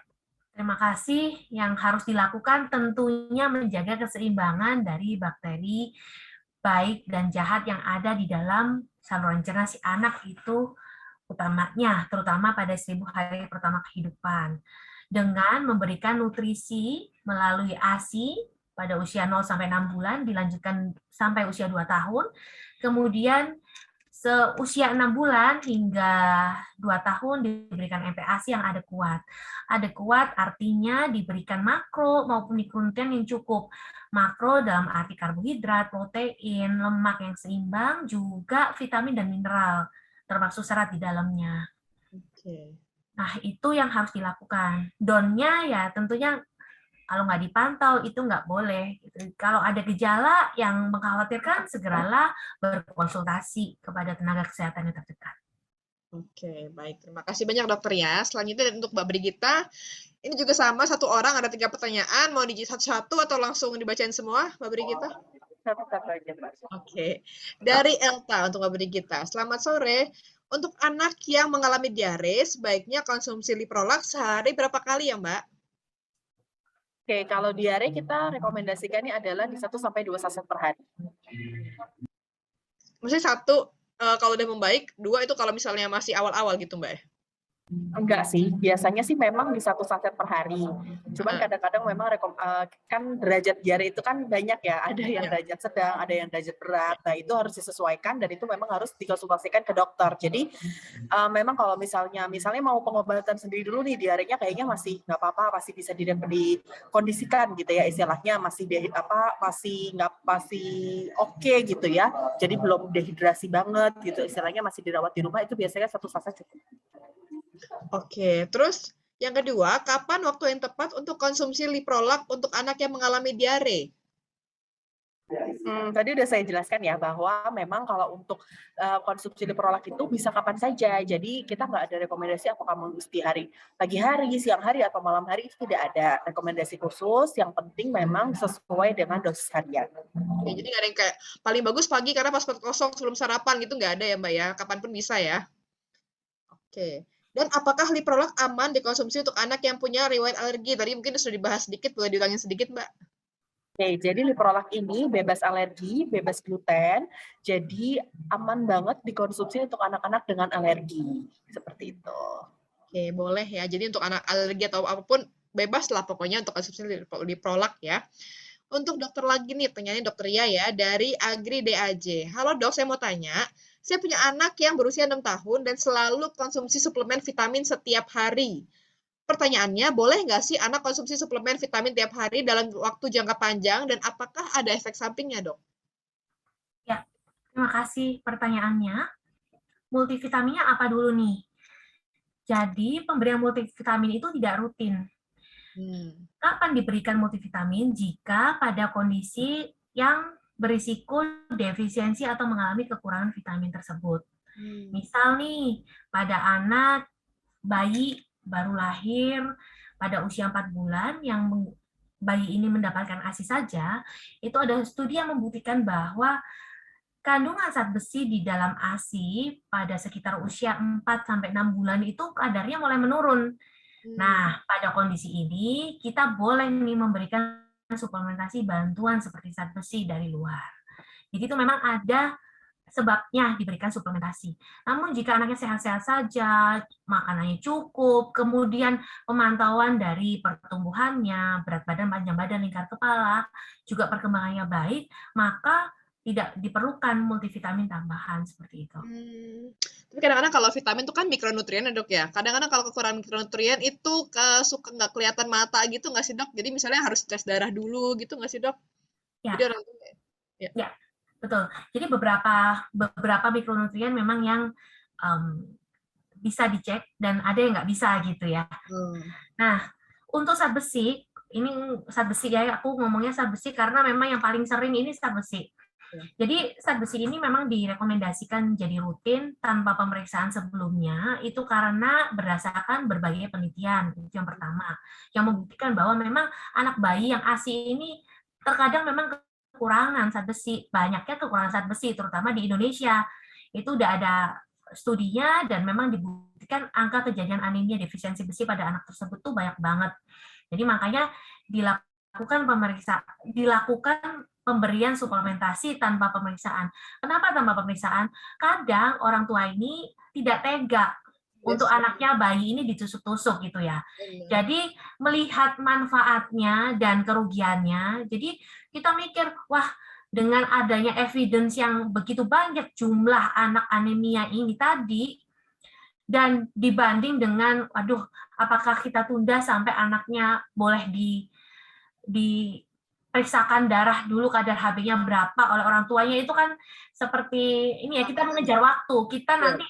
terima kasih. Yang harus dilakukan tentunya menjaga keseimbangan dari bakteri baik dan jahat yang ada di dalam saluran cerna si anak itu utamanya, terutama pada 1000 hari pertama kehidupan. Dengan memberikan nutrisi melalui ASI pada usia 0 sampai 6 bulan, dilanjutkan sampai usia 2 tahun, kemudian seusia 6 bulan hingga 2 tahun diberikan MPASI yang ada kuat. Ada kuat artinya diberikan makro maupun mikronutrien yang cukup. Makro dalam arti karbohidrat, protein, lemak yang seimbang, juga vitamin dan mineral, termasuk serat di dalamnya. Oke. Nah, itu yang harus dilakukan. Down-nya ya tentunya kalau nggak dipantau itu nggak boleh. Kalau ada gejala yang mengkhawatirkan, segeralah berkonsultasi kepada tenaga kesehatan yang terdekat. Oke, baik. Terima kasih banyak dokter ya. Selanjutnya untuk Mbak Brigita, ini juga sama, satu orang ada 3 pertanyaan. Mau dijawab satu-satu atau langsung dibacain semua, Mbak Brigita? Satu-satu aja, Mbak. Oke. Dari Elta untuk Mbak Brigita. Selamat sore. Untuk anak yang mengalami diare, sebaiknya konsumsi Liprolax sehari berapa kali ya, Mbak? Oke, kalau diare kita rekomendasikannya adalah di 1-2 saset per hari. Maksudnya 1 kalau udah membaik, 2 itu kalau misalnya masih awal-awal gitu, Mbak ya? Enggak sih, biasanya sih memang di 1 saset per hari. Cuman kadang-kadang memang kan derajat diare itu kan banyak ya, ada yang derajat sedang, ada yang derajat berat. Nah, itu harus disesuaikan dan itu memang harus dikonsultasikan ke dokter. Jadi memang kalau misalnya mau pengobatan sendiri dulu nih, diarenya kayaknya masih nggak apa-apa, masih bisa dikondisikan gitu ya, istilahnya masih oke gitu ya. Jadi belum dehidrasi banget gitu, istilahnya masih dirawat di rumah, itu biasanya 1 saset cukup. Oke, terus yang kedua, kapan waktu yang tepat untuk konsumsi Liprolax untuk anak yang mengalami diare? Tadi udah saya jelaskan ya bahwa memang kalau untuk konsumsi Liprolax itu bisa kapan saja. Jadi kita nggak ada rekomendasi apakah mesti pagi hari, siang hari, atau malam hari, itu tidak ada rekomendasi khusus. Yang penting memang sesuai dengan dosis harian. Oke, jadi nggak ada yang kayak paling bagus pagi karena pas perut kosong sebelum sarapan gitu, nggak ada ya Mbak ya? Kapanpun bisa ya? Oke. Dan apakah Liprolax aman dikonsumsi untuk anak yang punya riwayat alergi? Tadi mungkin sudah dibahas sedikit, boleh diulangin sedikit, Mbak? Oke, jadi Liprolax ini bebas alergi, bebas gluten, jadi aman banget dikonsumsi untuk anak-anak dengan alergi. Seperti itu. Oke, boleh ya. Jadi untuk anak alergi atau apapun, bebas lah pokoknya untuk konsumsi Liprolax ya. Untuk dokter lagi nih, pertanyaannya dokter Ria ya, dari Agri DAJ. Halo dok, saya mau tanya, saya punya anak yang berusia 6 tahun dan selalu konsumsi suplemen vitamin setiap hari. Pertanyaannya, boleh nggak sih anak konsumsi suplemen vitamin tiap hari dalam waktu jangka panjang dan apakah ada efek sampingnya, dok? Ya, terima kasih pertanyaannya. Multivitaminnya apa dulu nih? Jadi pemberian multivitamin itu tidak rutin. Kapan diberikan multivitamin? Jika pada kondisi yang berisiko defisiensi atau mengalami kekurangan vitamin tersebut. Misal nih, pada anak bayi baru lahir pada usia 4 bulan yang bayi ini mendapatkan ASI saja, itu ada studi yang membuktikan bahwa kandungan zat besi di dalam ASI pada sekitar usia 4-6 bulan itu kadarnya mulai menurun. Nah, pada kondisi ini kita boleh nih memberikan suplementasi bantuan seperti zat besi dari luar. Jadi itu memang ada sebabnya diberikan suplementasi. Namun jika anaknya sehat-sehat saja, makanannya cukup, kemudian pemantauan dari pertumbuhannya, berat badan, panjang badan, lingkar kepala, juga perkembangannya baik, maka tidak diperlukan multivitamin tambahan seperti itu. Tapi kadang-kadang kalau vitamin itu kan mikronutrien ya, Dok ya. Kadang-kadang kalau kekurangan mikronutrien itu suka nggak kelihatan mata gitu nggak sih, Dok? Jadi misalnya harus tes darah dulu gitu nggak sih, Dok? Ya. Jadi orang tua ya, betul. Jadi beberapa mikronutrien memang yang bisa dicek dan ada yang nggak bisa gitu ya. Nah, untuk zat besi, ini zat besi ya, aku ngomongnya zat besi karena memang yang paling sering ini zat besi. Jadi zat besi ini memang direkomendasikan jadi rutin tanpa pemeriksaan sebelumnya, itu karena berdasarkan berbagai penelitian, itu yang pertama, yang membuktikan bahwa memang anak bayi yang ASI ini terkadang memang kekurangan zat besi, banyaknya kekurangan zat besi, terutama di Indonesia. Itu udah ada studinya dan memang dibuktikan angka kejadian anemia defisiensi besi pada anak tersebut tuh banyak banget. Jadi makanya dilakukan pemberian suplementasi tanpa pemeriksaan. Kenapa tanpa pemeriksaan? Kadang orang tua ini tidak tega untuk anaknya bayi ini ditusuk-tusuk gitu ya. Jadi melihat manfaatnya dan kerugiannya, jadi kita mikir, wah dengan adanya evidence yang begitu banyak jumlah anak anemia ini tadi, dan dibanding dengan, aduh, apakah kita tunda sampai anaknya boleh diperiksakan darah dulu kadar Hb-nya berapa oleh orang tuanya, itu kan seperti ini ya, kita mengejar waktu, kita nanti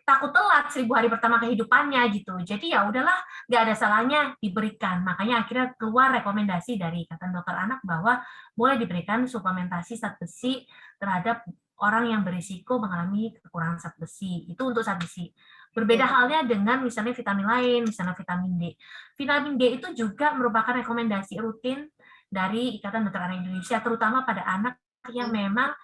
takut telat 1000 hari pertama kehidupannya gitu. Jadi ya udahlah, nggak ada salahnya diberikan. Makanya akhirnya keluar rekomendasi dari Ikatan Dokter Anak bahwa boleh diberikan suplementasi zat besi terhadap orang yang berisiko mengalami kekurangan zat besi. Itu untuk zat besi. Berbeda halnya dengan misalnya vitamin lain, misalnya vitamin D. Vitamin D itu juga merupakan rekomendasi rutin dari Ikatan Dokter Anak Indonesia, terutama pada anak yang memang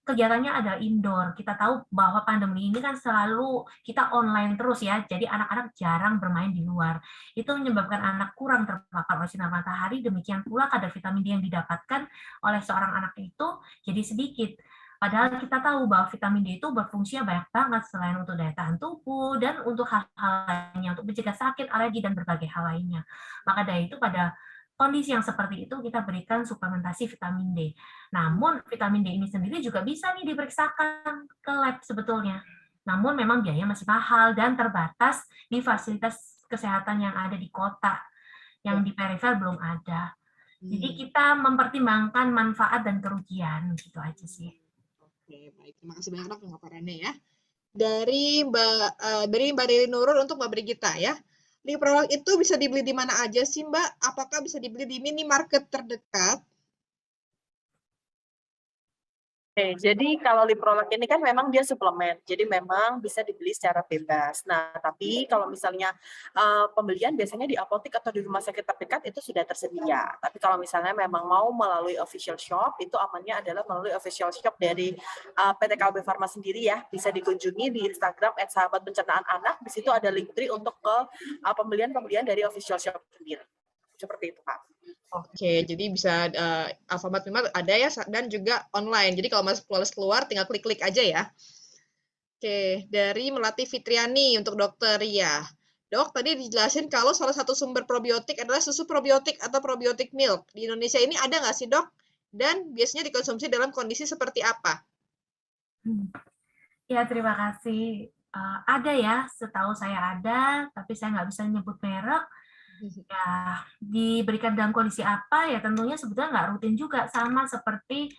kegiatannya adalah indoor. Kita tahu bahwa pandemi ini kan selalu kita online terus ya, jadi anak-anak jarang bermain di luar. Itu menyebabkan anak kurang terpapar oleh sinar matahari, demikian pula kadar vitamin D yang didapatkan oleh seorang anak itu jadi sedikit. Padahal kita tahu bahwa vitamin D itu berfungsinya banyak banget selain untuk daya tahan tubuh dan untuk hal-hal lainnya, untuk mencegah sakit, alergi, dan berbagai hal lainnya. Maka dari itu pada kondisi yang seperti itu kita berikan suplementasi vitamin D. Namun vitamin D ini sendiri juga bisa nih diperiksakan ke lab sebetulnya. Namun memang biayanya masih mahal dan terbatas di fasilitas kesehatan yang ada di kota. Yang di perifer belum ada. Jadi kita mempertimbangkan manfaat dan kerugian, gitu aja sih. Oke, baik. Terima kasih banyak, Dok, pemaparannya ya. Dari Mbak Riri Nurul untuk Mbak Brigita ya. Liprolol itu bisa dibeli di mana aja sih, Mbak? Apakah bisa dibeli di minimarket terdekat? Oke, jadi kalau Liprolol ini kan memang dia suplemen, jadi memang bisa dibeli secara bebas. Nah, tapi kalau misalnya pembelian biasanya di apotek atau di rumah sakit terdekat itu sudah tersedia. Tapi kalau misalnya memang mau melalui official shop, itu amannya adalah melalui official shop dari PT Kalbe Farma sendiri ya. Bisa dikunjungi di Instagram @sahabat pencernaan anak. Di situ ada link tree untuk ke pembelian dari official shop sendiri. Seperti itu, Pak. Oke, jadi bisa Alfamart memang ada ya, dan juga online. Jadi kalau males keluar, tinggal klik-klik aja ya. Oke, dari Melati Fitriani untuk Dokter Ria. Dok, tadi dijelasin kalau salah satu sumber probiotik adalah susu probiotik atau probiotik milk. Di Indonesia ini ada nggak sih, Dok? Dan biasanya dikonsumsi dalam kondisi seperti apa? Ya, terima kasih. Ada ya, setahu saya ada, tapi saya nggak bisa nyebut merek. Ya, diberikan dalam kondisi apa ya tentunya sebetulnya nggak rutin juga, sama seperti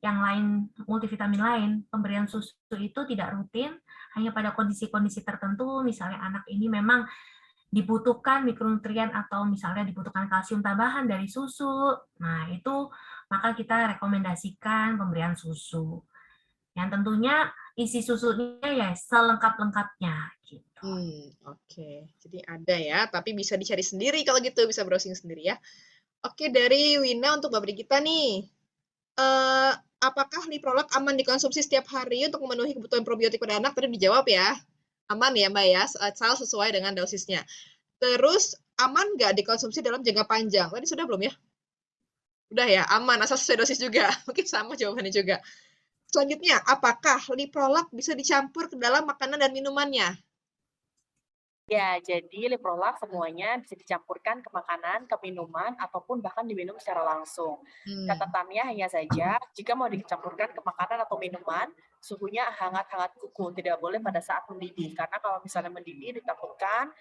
yang lain, multivitamin lain, pemberian susu itu tidak rutin, hanya pada kondisi-kondisi tertentu, misalnya anak ini memang dibutuhkan mikronutrien atau misalnya dibutuhkan kalsium tambahan dari susu. Nah, itu maka kita rekomendasikan pemberian susu. Yang tentunya isi susunya ya selengkap-lengkapnya gitu. Oke. Jadi ada ya, tapi bisa dicari sendiri kalau gitu, bisa browsing sendiri ya. Oke, dari Wina untuk Mbak Brigita nih. Apakah Liprolak aman dikonsumsi setiap hari untuk memenuhi kebutuhan probiotik pada anak? Tadi dijawab ya. Aman ya Mbak ya, asal sesuai dengan dosisnya. Terus aman nggak dikonsumsi dalam jangka panjang? Tadi sudah belum ya? Udah ya, aman asal sesuai dosis juga. Mungkin sama jawabannya juga. Selanjutnya, apakah Liprolak bisa dicampur ke dalam makanan dan minumannya? Ya, jadi Liprolak semuanya bisa dicampurkan ke makanan, ke minuman, ataupun bahkan diminum secara langsung. Catatannya hanya saja, jika mau dicampurkan ke makanan atau minuman, suhunya hangat-hangat kuku, tidak boleh pada saat mendidih. Karena kalau misalnya mendidih, ditakutkan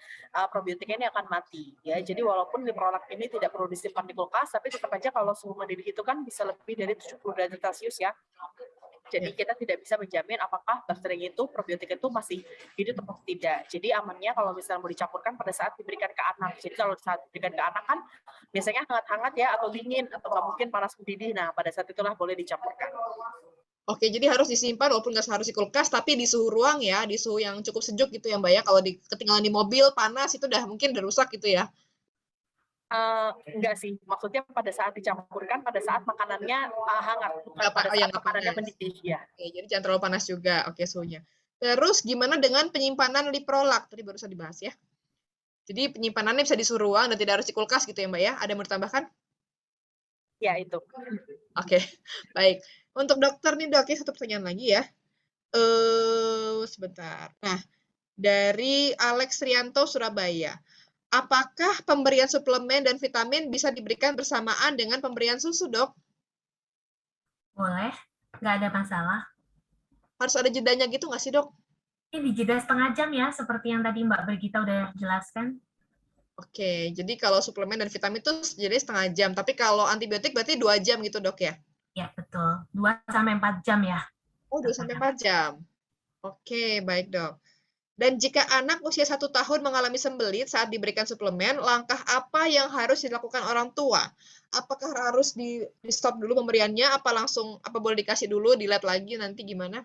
probiotiknya ini akan mati. Ya, jadi walaupun Liprolak ini tidak perlu disimpan di kulkas, tapi tetap aja kalau suhu mendidih itu kan bisa lebih dari 70 derajat Celcius ya. Jadi kita tidak bisa menjamin apakah bakteri itu, probiotik itu masih hidup atau tidak. Jadi amannya kalau misalnya mau dicampurkan pada saat diberikan ke anak. Jadi kalau saat diberikan ke anak kan biasanya hangat-hangat ya, atau dingin, atau nggak mungkin panas mendidih. Nah, pada saat itulah boleh dicampurkan. Oke, jadi harus disimpan walaupun nggak harus di kulkas, tapi di suhu ruang ya, di suhu yang cukup sejuk gitu ya Mbak ya. Kalau ketinggalan di mobil panas itu mungkin udah rusak gitu ya. Enggak sih, maksudnya pada saat dicampurkan, pada saat makanannya hangat, bukan Nggak pada yang saat makanannya mendidih ya. Oke, jadi jangan terlalu panas juga. Oke, suhunya. Terus gimana dengan penyimpanan Liprolak? Tadi baru saja dibahas ya. Jadi penyimpanannya bisa di suhu ruang dan tidak harus di kulkas gitu ya Mbak ya. Ada yang mau ditambahkan? Ya, itu. Oke, baik. Untuk dokter nih dok, satu pertanyaan lagi ya. Sebentar. Nah, dari Alex Rianto Surabaya. Apakah pemberian suplemen dan vitamin bisa diberikan bersamaan dengan pemberian susu, dok? Boleh, nggak ada masalah. Harus ada jedanya gitu nggak sih, dok? Ini dijeda setengah jam ya, seperti yang tadi Mbak Brigita udah jelaskan. Oke, jadi kalau suplemen dan vitamin itu jadi setengah jam. Tapi kalau antibiotik berarti 2 jam gitu, dok ya? Ya, betul. 2-4 jam ya. Oh, 2-4 jam. Oke, baik, dok. Dan jika anak usia 1 tahun mengalami sembelit saat diberikan suplemen, langkah apa yang harus dilakukan orang tua? Apakah harus di-stop dulu pemberiannya? Apa boleh dikasih dulu, dilihat lagi nanti gimana?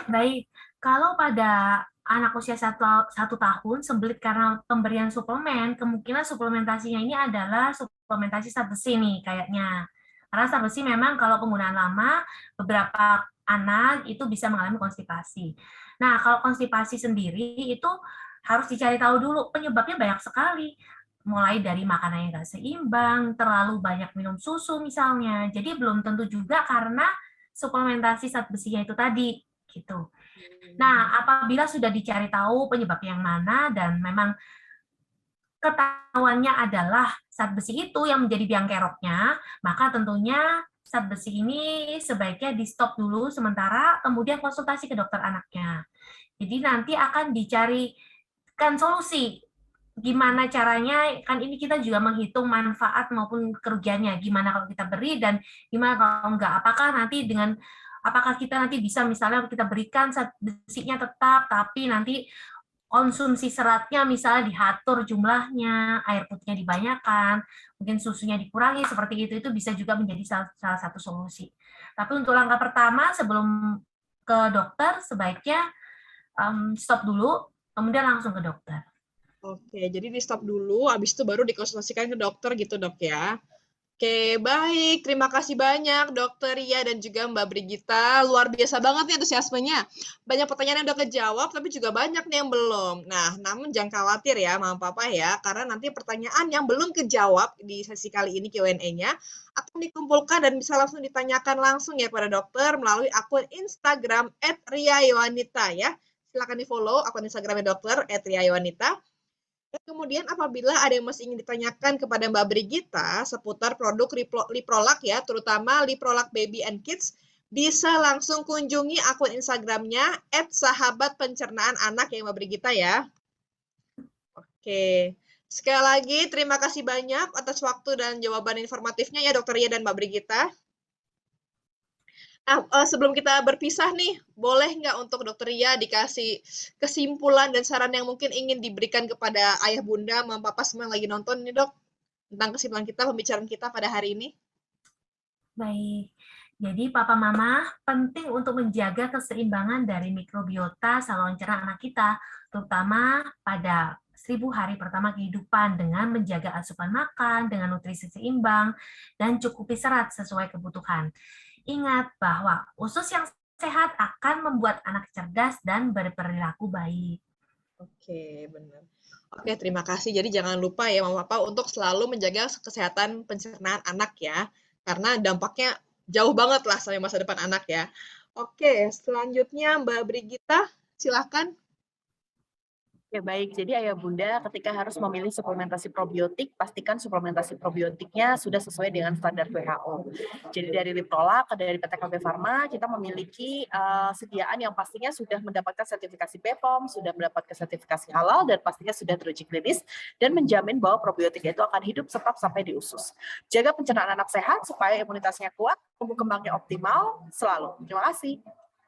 Baik, kalau pada anak usia 1 tahun sembelit karena pemberian suplemen, kemungkinan suplementasinya ini adalah suplementasi zat besi nih kayaknya. Karena zat besi memang kalau penggunaan lama, beberapa anak itu bisa mengalami konstipasi. Nah, kalau konstipasi sendiri itu harus dicari tahu dulu, penyebabnya banyak sekali. Mulai dari makanan yang nggak seimbang, terlalu banyak minum susu misalnya. Jadi belum tentu juga karena suplementasi zat besinya itu tadi gitu. Nah, apabila sudah dicari tahu penyebab yang mana dan memang ketahuannya adalah zat besi itu yang menjadi biang keroknya, maka tentunya zat besi ini sebaiknya di-stop dulu sementara, kemudian konsultasi ke dokter anaknya. Jadi nanti akan dicarikan solusi. Gimana caranya, kan ini kita juga menghitung manfaat maupun kerugiannya. Gimana kalau kita beri dan gimana kalau enggak. Apakah kita nanti bisa misalnya kita berikan zat besinya tetap, tapi nanti konsumsi seratnya misalnya diatur jumlahnya, air putihnya dibanyakan, mungkin susunya dikurangi, seperti itu bisa juga menjadi salah satu solusi. Tapi untuk langkah pertama sebelum ke dokter sebaiknya stop dulu, kemudian langsung ke dokter. Oke, jadi di stop dulu, habis itu baru dikonsultasikan ke dokter gitu dok ya. Oke, baik. Terima kasih banyak Dokter Ria dan juga Mbak Brigita. Luar biasa banget nih antusiasmenya. Banyak pertanyaan yang udah kejawab, tapi juga banyak nih yang belum. Nah, namun jangan khawatir ya, Mama Papa ya, karena nanti pertanyaan yang belum kejawab di sesi kali ini Q&A-nya akan dikumpulkan dan bisa langsung ditanyakan langsung ya pada dokter melalui akun Instagram @riayowanita ya. Silakan di-follow akun Instagramnya dokter @riayowanita. Dan kemudian apabila ada yang masih ingin ditanyakan kepada Mbak Brigita seputar produk Liprolak ya, terutama Liprolak Baby and Kids, bisa langsung kunjungi akun Instagramnya @sahabatpencernaan-anak ya Mbak Brigita ya. Oke, sekali lagi terima kasih banyak atas waktu dan jawaban informatifnya ya Dokter Ria dan Mbak Brigita. Nah, sebelum kita berpisah nih, boleh nggak untuk Dokter Ria dikasih kesimpulan dan saran yang mungkin ingin diberikan kepada ayah bunda, mama papa semua yang lagi nonton nih dok, tentang kesimpulan kita, pembicaraan kita pada hari ini? Baik, jadi papa mama penting untuk menjaga keseimbangan dari mikrobiota saluran cerna anak kita, terutama pada 1000 hari pertama kehidupan dengan menjaga asupan makan dengan nutrisi seimbang dan cukupi serat sesuai kebutuhan. Ingat bahwa usus yang sehat akan membuat anak cerdas dan berperilaku baik. Oke, benar. Oke, terima kasih. Jadi jangan lupa ya mama papa untuk selalu menjaga kesehatan pencernaan anak ya, karena dampaknya jauh banget lah sampai masa depan anak ya. Oke, selanjutnya Mbak Brigita, silakan. Ya baik, jadi ayah bunda ketika harus memilih suplementasi probiotik, pastikan suplementasi probiotiknya sudah sesuai dengan standar WHO. Jadi dari Liprolak, dari PT KB Pharma, kita memiliki sediaan yang pastinya sudah mendapatkan sertifikasi BPOM, sudah mendapatkan sertifikasi halal, dan pastinya sudah teruji klinis, dan menjamin bahwa probiotik itu akan hidup tetap sampai di usus. Jaga pencernaan anak sehat supaya imunitasnya kuat, tumbuh kembangnya optimal, selalu. Terima kasih.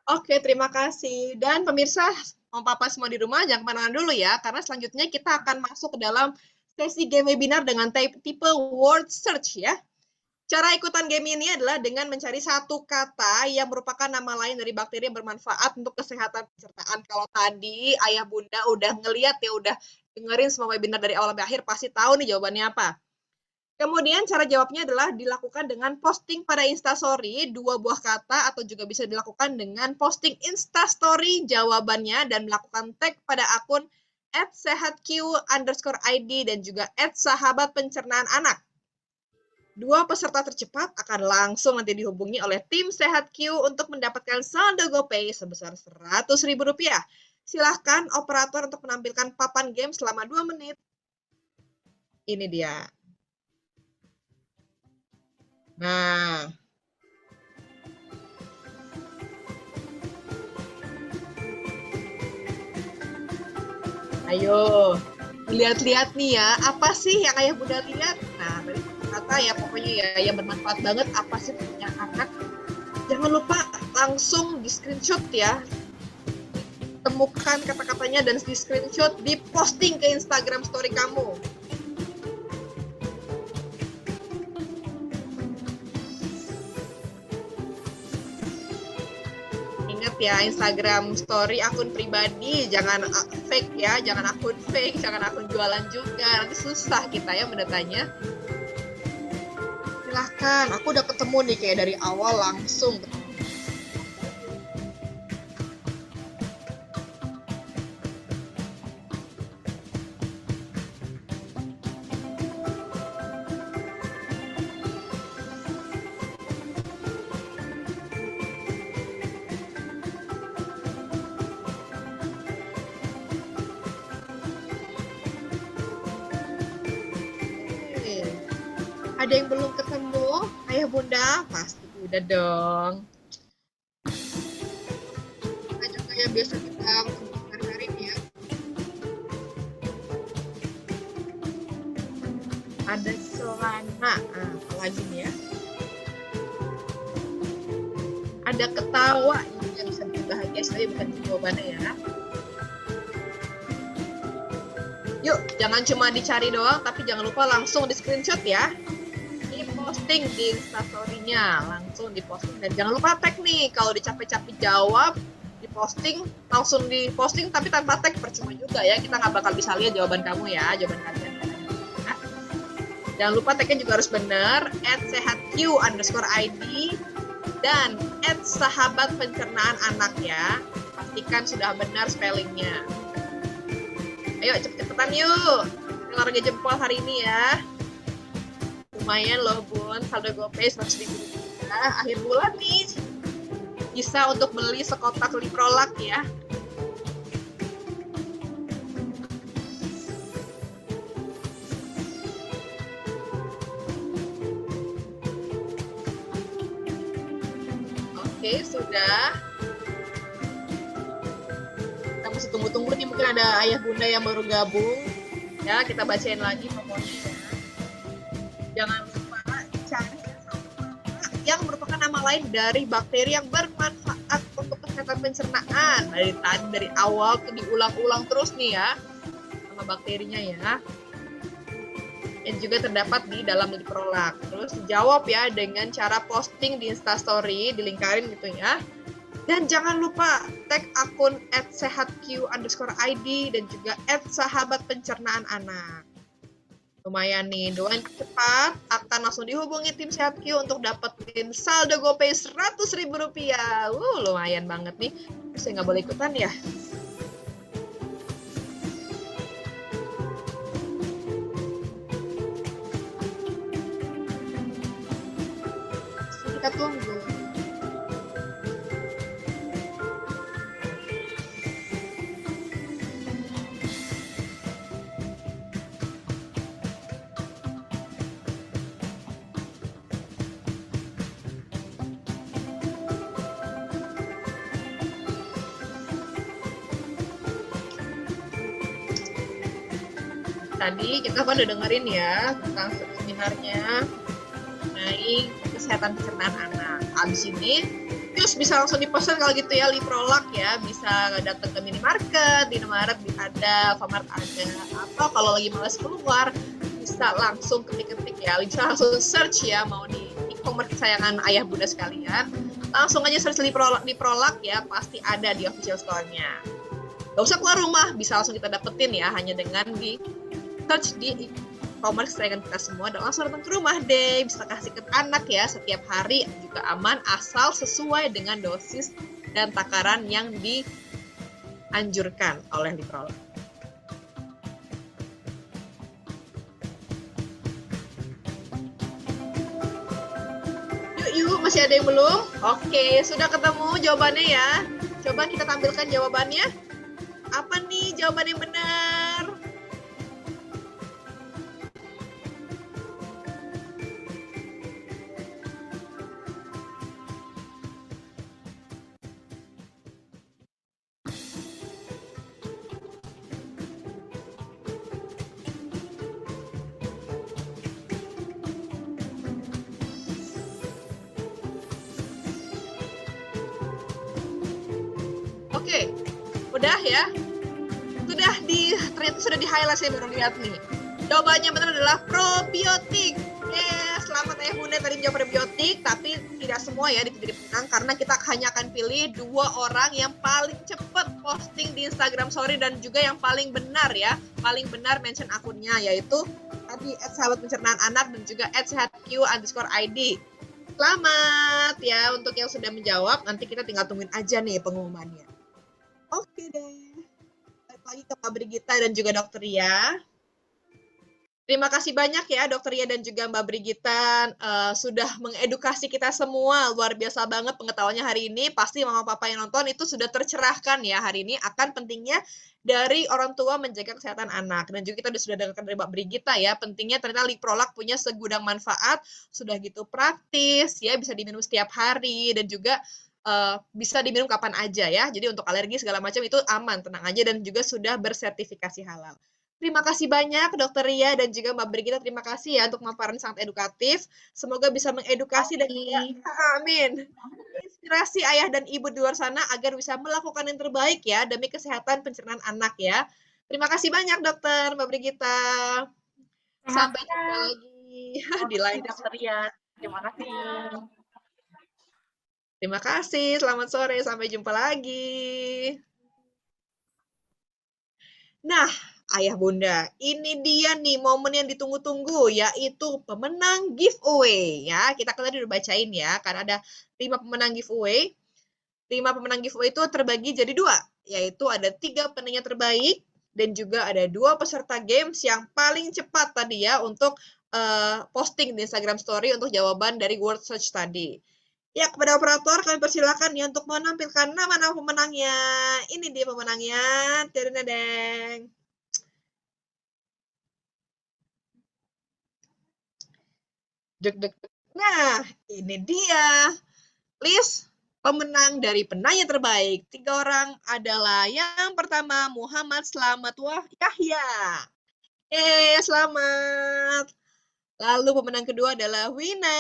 Oke, terima kasih. Dan pemirsa, Mama Papa semua di rumah, jangan kemana-mana dulu ya, karena selanjutnya kita akan masuk ke dalam sesi game webinar dengan tipe word search ya. Cara ikutan game ini adalah dengan mencari satu kata yang merupakan nama lain dari bakteri yang bermanfaat untuk kesehatan pencernaan. Kalau tadi ayah bunda udah ngeliat ya, udah dengerin semua webinar dari awal sampai akhir, pasti tahu nih jawabannya apa. Kemudian cara jawabnya adalah dilakukan dengan posting pada Instastory 2 buah kata atau juga bisa dilakukan dengan posting Instastory jawabannya dan melakukan tag pada akun @sehatq_id dan juga @sahabat pencernaan anak. 2 peserta tercepat akan langsung nanti dihubungi oleh tim SehatQ untuk mendapatkan saldo GoPay sebesar Rp100.000. Silahkan operator untuk menampilkan papan game selama 2 menit. Ini dia. Nah, ayo lihat-lihat nih ya, apa sih yang ayah bunda lihat? Nah, dari kata ya pokoknya ya yang bermanfaat banget apa sih punya anak. Jangan lupa langsung di screenshot ya, temukan kata-katanya dan di screenshot, di posting ke Instagram story kamu. Ingat ya, Instagram story akun pribadi, jangan fake ya, jangan akun fake, jangan akun jualan juga, nanti susah kita ya mendatanya. Silahkan, aku udah ketemu nih kayak dari awal langsung. Ada yang belum ketemu, ayah bunda? Pasti udah dong. Kita juga yang biasa kita hari-hari ini ya. Ada celana, apalagi nih ya. Ada ketawa, ini yang bisa bikin bahagia, tapi bukan jawabannya ya. Yuk, jangan cuma dicari doang, tapi jangan lupa langsung di screenshot ya. Posting di Instastory-nya, langsung diposting dan jangan lupa tag nih, kalau dicapek-capek jawab diposting, langsung diposting tapi tanpa tag percuma juga ya, kita nggak bakal bisa lihat jawaban kamu ya, jawaban kalian. Nah, jangan lupa tagnya juga harus benar, @sehatq_id dan @sahabat pencernaan anak ya, pastikan sudah benar spellingnya. Ayo cepet-cepetan yuk, olahraga jempol hari ini ya. Lumayan loh bun, saldo GoPay Rp100.000. Akhir bulan nih bisa untuk beli sekotak Liprolak ya. Oke, sudah. Kita masih tunggu-tunggu nih, mungkin ada ayah bunda yang baru gabung. Ya, kita bacain lagi pokoknya ya. Jangan lupa dicari yang merupakan nama lain dari bakteri yang bermanfaat untuk kesehatan pencernaan. Dari awal tuh diulang-ulang terus nih ya sama bakterinya ya. Yang juga terdapat di dalam liprolak. Terus dijawab ya dengan cara posting di Instastory, dilingkarin gitu ya. Dan jangan lupa tag akun @sehatq_id dan juga @sahabatpencernaan anak. Lumayan nih, doain cepat akan langsung dihubungi tim Sehat Q untuk dapetin saldo GoPay Rp100.000. Lumayan banget nih. Saya nggak boleh ikutan ya. Kita tunggu. Tadi kita kan udah dengerin ya tentang seminarnya mengenai kesehatan pencernaan anak. Abis ini, terus bisa langsung dipesan kalau gitu ya, Liprolak ya, bisa datang ke minimarket, di Indomaret ada, Alfamart ada, atau kalau lagi males keluar, bisa langsung ketik-ketik ya, bisa langsung search ya, mau di e-commerce kesayangan ayah bunda sekalian, langsung aja search Liprolak ya, pasti ada di official store-nya. Gak usah keluar rumah, bisa langsung kita dapetin ya, hanya dengan di search di e-commerce kesayangan kita semua dan langsung datang ke rumah deh, bisa kasih ke anak ya setiap hari, juga aman asal sesuai dengan dosis dan takaran yang dianjurkan oleh Liprolak. Yuk, masih ada yang belum? Oke, sudah ketemu jawabannya ya. Coba kita tampilkan jawabannya. Apa nih jawaban yang benar? Oke, udah ya. Ternyata sudah di-highlight, saya baru lihat nih. Jawabannya benar adalah probiotik. Selamat ayah bunda tadi menjawab probiotik, tapi tidak semua ya jadi pemenang karena kita hanya akan pilih 2 orang yang paling cepat posting di Instagram Story dan juga yang paling benar ya, paling benar mention akunnya, yaitu tadi @sahabatpencernaan_anak dan juga @sehatq_id. Selamat ya untuk yang sudah menjawab. Nanti kita tinggal tungguin aja nih pengumumannya. Oke deh. Balik lagi ke Mbak Brigita dan juga Dokter Ria. Terima kasih banyak ya Dokter Ria dan juga Mbak Brigita sudah mengedukasi kita semua. Luar biasa banget pengetahuannya hari ini. Pasti mama papa yang nonton itu sudah tercerahkan ya hari ini akan pentingnya dari orang tua menjaga kesehatan anak. Dan juga kita sudah dengarkan dari Mbak Brigita ya, pentingnya ternyata Liprolak punya segudang manfaat, sudah gitu praktis ya, bisa diminum setiap hari dan juga bisa diminum kapan aja ya. Jadi untuk alergi segala macam itu aman, tenang aja, dan juga sudah bersertifikasi halal. Terima kasih banyak Dokter Ria dan juga Mbak Brigita, terima kasih ya untuk paparan sangat edukatif. Semoga bisa mengedukasi dan juga amin. Inspirasi ayah dan ibu di luar sana agar bisa melakukan yang terbaik ya demi kesehatan pencernaan anak ya. Terima kasih banyak Dokter, Mbak Brigita. Sampai jumpa lagi di lain. Dokter Ria, terima kasih. Terima kasih, selamat sore, sampai jumpa lagi. Nah, ayah bunda, ini dia nih momen yang ditunggu-tunggu, yaitu pemenang giveaway ya. Kita kan tadi udah bacain ya, karena ada 5 pemenang giveaway. 5 pemenang giveaway itu terbagi jadi 2, yaitu ada 3 penanya terbaik dan juga ada 2 peserta games yang paling cepat tadi ya untuk posting di Instagram Story untuk jawaban dari word search tadi. Ya, kepada operator kami persilakan ya untuk menampilkan nama-nama pemenangnya. Ini dia pemenangnya. Dedeng. Nah, ini dia list pemenang dari penanya terbaik. 3 orang adalah yang pertama Muhammad Slamet Yahya. Selamat. Lalu pemenang kedua adalah Wina.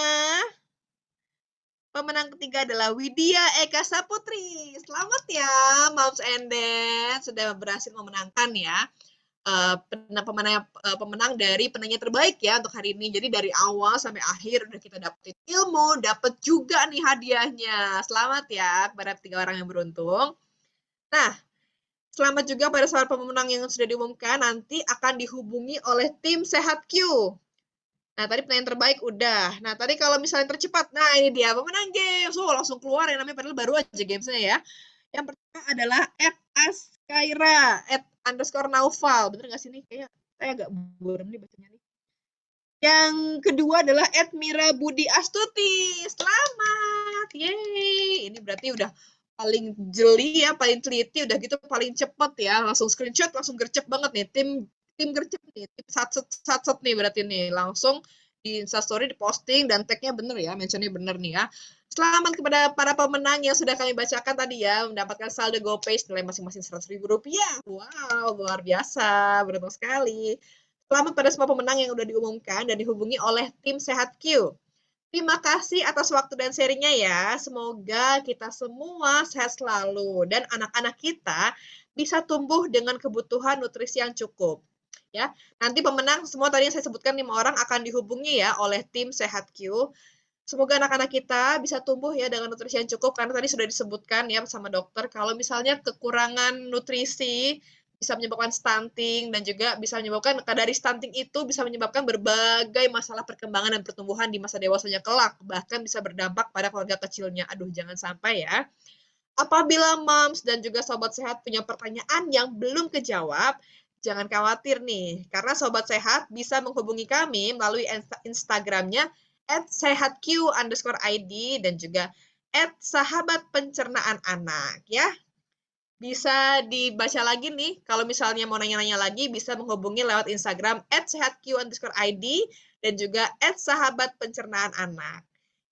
Pemenang ketiga adalah Widya Eka Saputri. Selamat ya, Moms and Dad, sudah berhasil memenangkan ya. Pemenang dari penanya terbaik ya untuk hari ini. Jadi dari awal sampai akhir udah kita dapetin ilmu, dapet juga nih hadiahnya. Selamat ya kepada 3 orang yang beruntung. Nah, selamat juga pada para pemenang yang sudah diumumkan, nanti akan dihubungi oleh tim Sehat Q. Nah, tadi pertanyaan terbaik udah. Nah, tadi kalau misalnya tercepat, nah ini dia pemenang games. Langsung keluar yang namanya padahal baru aja gamesnya ya. Yang pertama adalah @askaira _naufal. Bener nggak sih nih? Kayaknya saya agak buram nih bacanya nih. Yang kedua adalah @mira budi astuti. Selamat. Yeay. Ini berarti udah paling jeli ya, paling teliti, udah gitu paling cepet ya. Langsung screenshot, langsung gercep banget nih. Tim gercep nih, tim satset nih berarti nih. Langsung di Instastory diposting dan tag-nya bener ya, mentionnya bener nih ya. Selamat kepada para pemenang yang sudah kami bacakan tadi ya, mendapatkan saldo GoPay nilai masing-masing Rp100.000. Wow, luar biasa, beruntung sekali. Selamat pada semua pemenang yang udah diumumkan dan dihubungi oleh tim Sehat Q. Terima kasih atas waktu dan sharingnya ya. Semoga kita semua sehat selalu dan anak-anak kita bisa tumbuh dengan kebutuhan nutrisi yang cukup. Ya, nanti pemenang semua tadi yang saya sebutkan 5 orang akan dihubungi ya oleh tim Sehat Q. Semoga anak-anak kita bisa tumbuh ya dengan nutrisi yang cukup, karena tadi sudah disebutkan ya sama dokter kalau misalnya kekurangan nutrisi bisa menyebabkan stunting dan juga bisa menyebabkan dari stunting itu bisa menyebabkan berbagai masalah perkembangan dan pertumbuhan di masa dewasanya kelak, bahkan bisa berdampak pada keluarga kecilnya. Aduh, jangan sampai ya. Apabila moms dan juga sobat sehat punya pertanyaan yang belum kejawab, jangan khawatir nih, karena Sobat Sehat bisa menghubungi kami melalui Instagramnya @sehatq_id dan juga @sahabatpencernaan_anak ya. Bisa dibaca lagi nih, kalau misalnya mau nanya-nanya lagi bisa menghubungi lewat Instagram @sehatq_id dan juga @sahabatpencernaan_anak.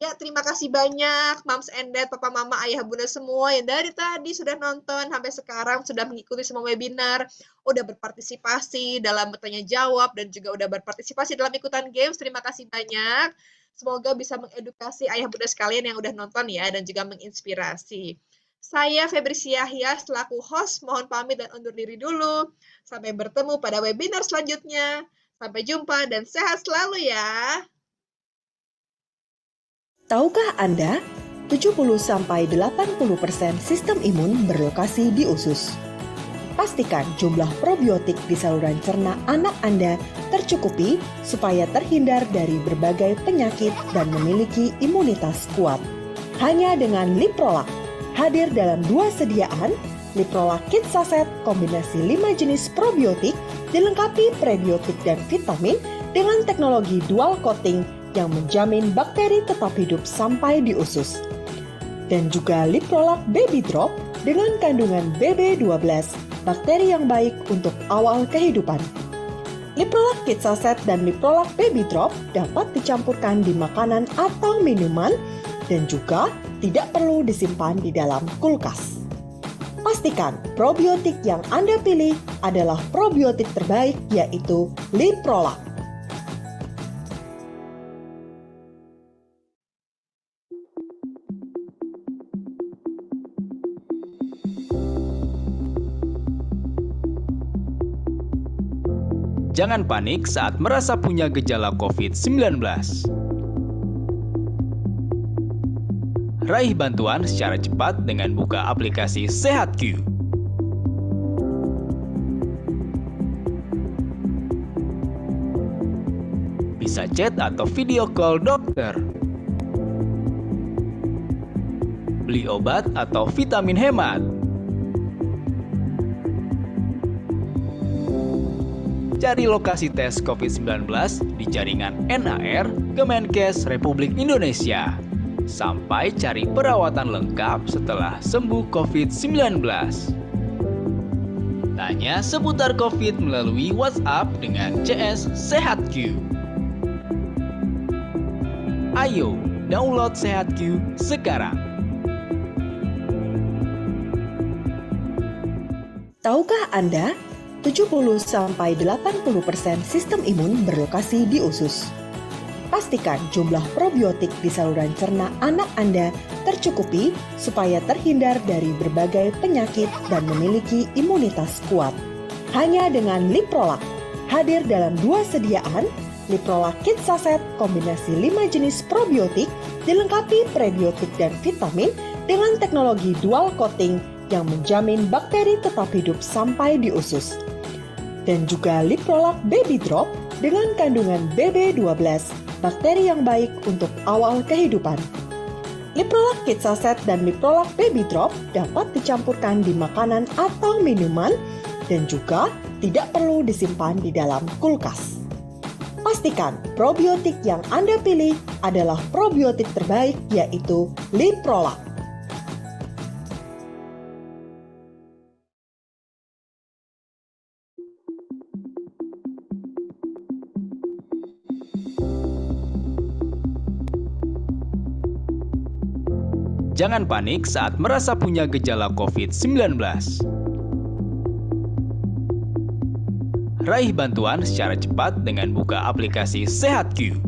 Ya, terima kasih banyak Moms and Dad, Papa Mama, Ayah Bunda semua yang dari tadi sudah nonton sampai sekarang, sudah mengikuti semua webinar, udah berpartisipasi dalam bertanya jawab dan juga udah berpartisipasi dalam ikutan games. Terima kasih banyak. Semoga bisa mengedukasi Ayah Bunda sekalian yang udah nonton ya dan juga menginspirasi. Saya Febri Yahya selaku host mohon pamit dan undur diri dulu. Sampai bertemu pada webinar selanjutnya. Sampai jumpa dan sehat selalu ya. Tahukah Anda, 70-80% sistem imun berlokasi di usus. Pastikan jumlah probiotik di saluran cerna anak Anda tercukupi supaya terhindar dari berbagai penyakit dan memiliki imunitas kuat. Hanya dengan Liprolac, hadir dalam 2 sediaan, Liprolac Kids Saset kombinasi 5 jenis probiotik dilengkapi prebiotik dan vitamin dengan teknologi dual coating yang menjamin bakteri tetap hidup sampai di usus. Dan juga Liprolac Baby Drop dengan kandungan BB12, bakteri yang baik untuk awal kehidupan. Liprolac Kids Saset dan Liprolac Baby Drop dapat dicampurkan di makanan atau minuman dan juga tidak perlu disimpan di dalam kulkas. Pastikan probiotik yang Anda pilih adalah probiotik terbaik, yaitu Liprolac. Jangan panik saat merasa punya gejala COVID-19. Raih bantuan secara cepat dengan buka aplikasi SehatQ. Bisa chat atau video call dokter. Beli obat atau vitamin hemat. Cari lokasi tes COVID-19 di jaringan NAR Kemenkes Republik Indonesia. Sampai cari perawatan lengkap setelah sembuh COVID-19. Tanya seputar COVID melalui WhatsApp dengan CS SehatQ. Ayo, download SehatQ sekarang. Tahukah Anda, 70-80% sistem imun berlokasi di usus. Pastikan jumlah probiotik di saluran cerna anak Anda tercukupi supaya terhindar dari berbagai penyakit dan memiliki imunitas kuat. Hanya dengan Liprolac, hadir dalam 2 sediaan, Liprolac Kids Saset kombinasi 5 jenis probiotik dilengkapi prebiotik dan vitamin dengan teknologi dual coating yang menjamin bakteri tetap hidup sampai di usus. Dan juga Liprolac Baby Drop dengan kandungan BB12, bakteri yang baik untuk awal kehidupan. Liprolac Kids Saset dan Liprolac Baby Drop dapat dicampurkan di makanan atau minuman dan juga tidak perlu disimpan di dalam kulkas. Pastikan probiotik yang Anda pilih adalah probiotik terbaik, yaitu Liprolac. Jangan panik saat merasa punya gejala COVID-19. Raih bantuan secara cepat dengan buka aplikasi SehatQ.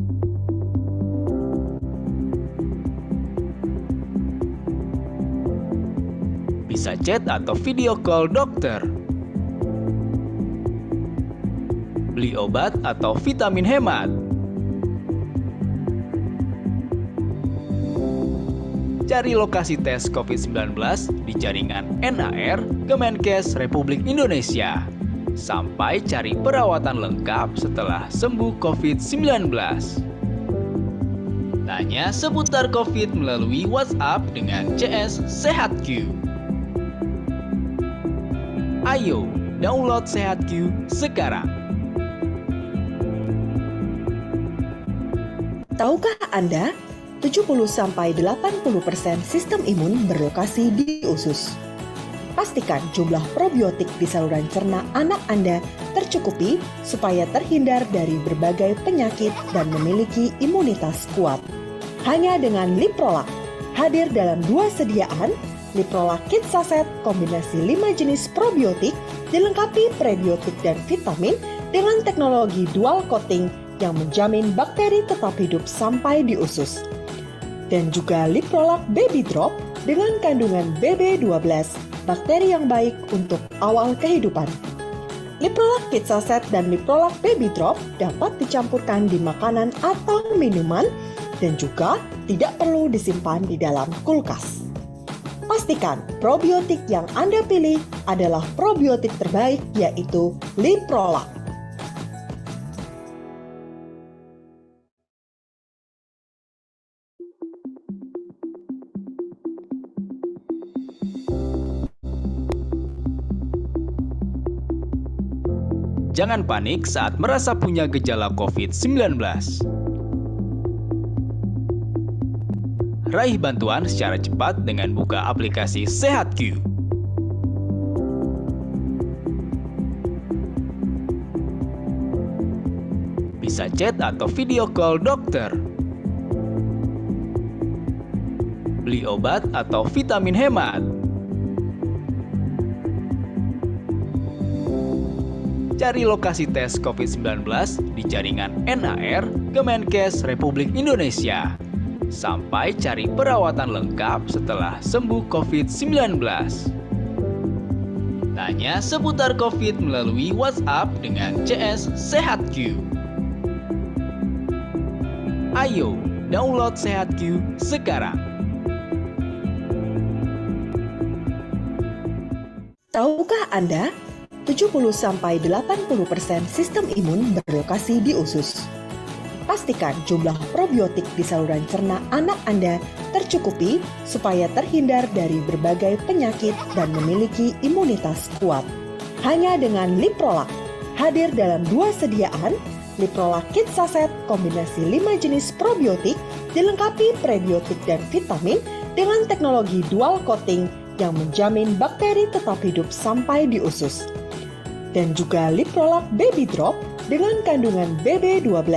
Bisa chat atau video call dokter. Beli obat atau vitamin hemat. Cari lokasi tes COVID-19 di jaringan NAR Kemenkes Republik Indonesia. Sampai cari perawatan lengkap setelah sembuh COVID-19. Tanya seputar COVID melalui WhatsApp dengan CS SehatQ. Ayo, download SehatQ sekarang. Tahukah Anda, 70-80% sistem imun berlokasi di usus. Pastikan jumlah probiotik di saluran cerna anak Anda tercukupi supaya terhindar dari berbagai penyakit dan memiliki imunitas kuat. Hanya dengan Liprolac, hadir dalam 2 sediaan, Liprolac Kids Saset kombinasi 5 jenis probiotik dilengkapi prebiotik dan vitamin dengan teknologi dual coating yang menjamin bakteri tetap hidup sampai di usus. Dan juga Liprolac Baby Drop dengan kandungan BB12, bakteri yang baik untuk awal kehidupan. Liprolac Kids Saset dan Liprolac Baby Drop dapat dicampurkan di makanan atau minuman dan juga tidak perlu disimpan di dalam kulkas. Pastikan probiotik yang Anda pilih adalah probiotik terbaik, yaitu Liprolac. Jangan panik saat merasa punya gejala COVID-19. Raih bantuan secara cepat dengan buka aplikasi SehatQ. Bisa chat atau video call dokter. Beli obat atau vitamin hemat. Cari lokasi tes COVID-19 di jaringan NAR Kemenkes Republik Indonesia. Sampai cari perawatan lengkap setelah sembuh COVID-19. Tanya seputar COVID melalui WhatsApp dengan CS SehatQ. Ayo, download SehatQ sekarang. Tahukah Anda, 70-80% sistem imun berlokasi di usus. Pastikan jumlah probiotik di saluran cerna anak Anda tercukupi supaya terhindar dari berbagai penyakit dan memiliki imunitas kuat. Hanya dengan Liprolac, hadir dalam 2 sediaan, Liprolac Kids Saset kombinasi 5 jenis probiotik dilengkapi prebiotik dan vitamin dengan teknologi dual coating yang menjamin bakteri tetap hidup sampai di usus. Dan juga Liprolac Baby Drop dengan kandungan BB12,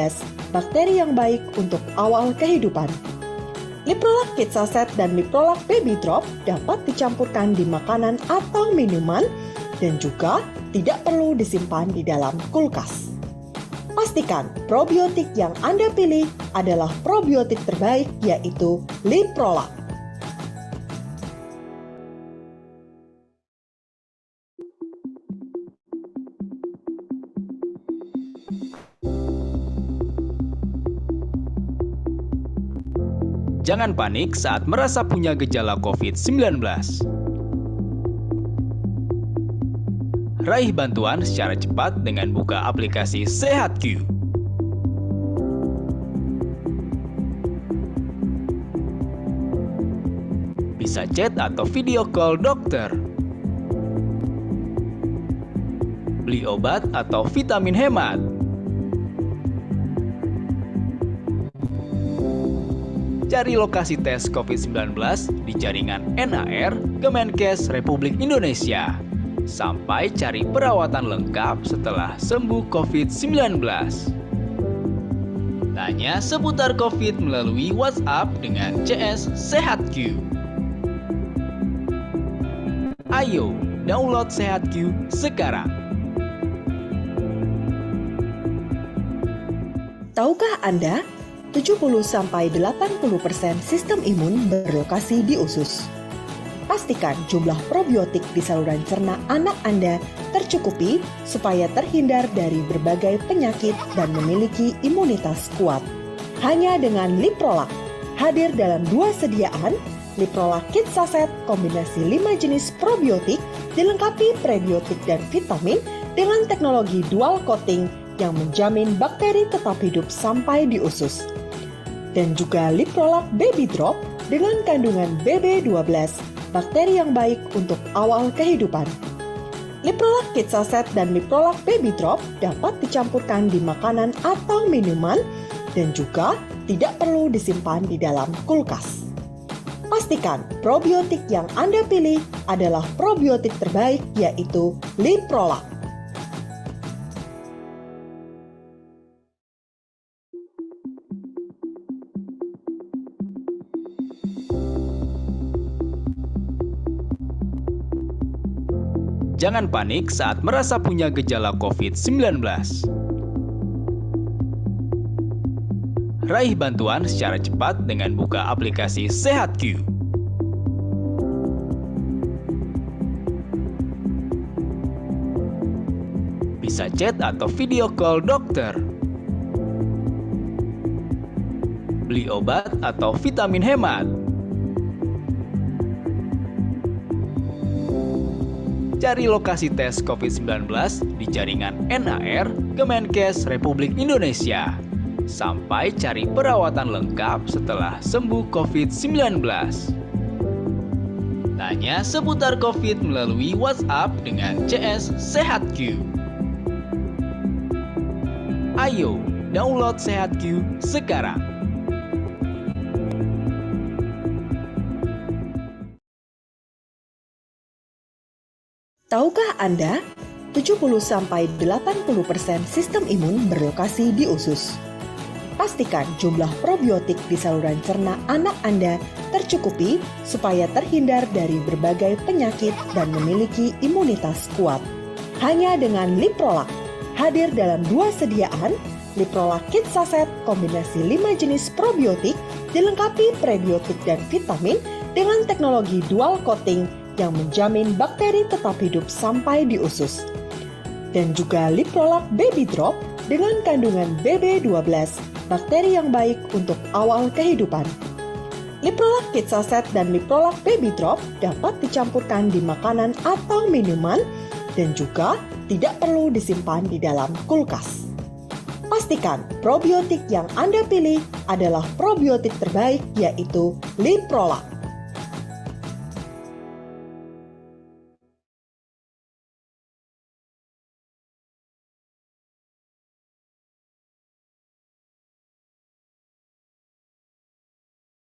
bakteri yang baik untuk awal kehidupan. Liprolac Kids Saset dan Liprolac Baby Drop dapat dicampurkan di makanan atau minuman dan juga tidak perlu disimpan di dalam kulkas. Pastikan Pastikan probiotik yang Anda pilih adalah probiotik terbaik, yaitu Liprolak. Jangan panik saat merasa punya gejala COVID-19. Raih bantuan secara cepat dengan buka aplikasi SehatQ. Bisa chat atau video call dokter. Beli obat atau vitamin hemat. Cari lokasi tes COVID-19 di jaringan NAR Kemenkes Republik Indonesia. Sampai cari perawatan lengkap setelah sembuh COVID-19. Tanya seputar COVID melalui WhatsApp dengan CS SehatQ. Ayo, download SehatQ sekarang. Tahukah Anda, 70-80% sistem imun berlokasi di usus. Pastikan jumlah probiotik di saluran cerna anak Anda tercukupi supaya terhindar dari berbagai penyakit dan memiliki imunitas kuat. Hanya dengan Liprolak, hadir dalam 2 sediaan, Liprolak Kit Saset kombinasi 5 jenis probiotik dilengkapi prebiotik dan vitamin dengan teknologi dual coating yang menjamin bakteri tetap hidup sampai di usus. Dan juga Liprolak Baby Drop dengan kandungan BB12, bakteri yang baik untuk awal kehidupan. Liprolak Kit Saset dan Liprolak Baby Drop dapat dicampurkan di makanan atau minuman dan juga tidak perlu disimpan di dalam kulkas. Pastikan probiotik yang Anda pilih adalah probiotik terbaik, yaitu Liprolak. Jangan panik saat merasa punya gejala COVID-19. Raih bantuan secara cepat dengan buka aplikasi SehatQ. Bisa chat atau video call dokter. Beli obat atau vitamin hemat. Cari lokasi tes COVID-19 di jaringan NAR Kemenkes Republik Indonesia. Sampai cari perawatan lengkap setelah sembuh COVID-19. Tanya seputar COVID melalui WhatsApp dengan CS SehatQ. Ayo, download SehatQ sekarang. Tahukah Anda, 70-80% sistem imun berlokasi di usus. Pastikan jumlah probiotik di saluran cerna anak Anda tercukupi supaya terhindar dari berbagai penyakit dan memiliki imunitas kuat. Hanya dengan Liprolak, hadir dalam 2 sediaan, Liprolak Kit Saset kombinasi 5 jenis probiotik dilengkapi prebiotik dan vitamin dengan teknologi dual coating yang menjamin bakteri tetap hidup sampai di usus. Dan juga Liprolak Baby Drop dengan kandungan BB12, bakteri yang baik untuk awal kehidupan. Liprolak Kit Saset dan Liprolak Baby Drop dapat dicampurkan di makanan atau minuman dan juga tidak perlu disimpan di dalam kulkas. Pastikan probiotik yang Anda pilih adalah probiotik terbaik, yaitu Liprolak.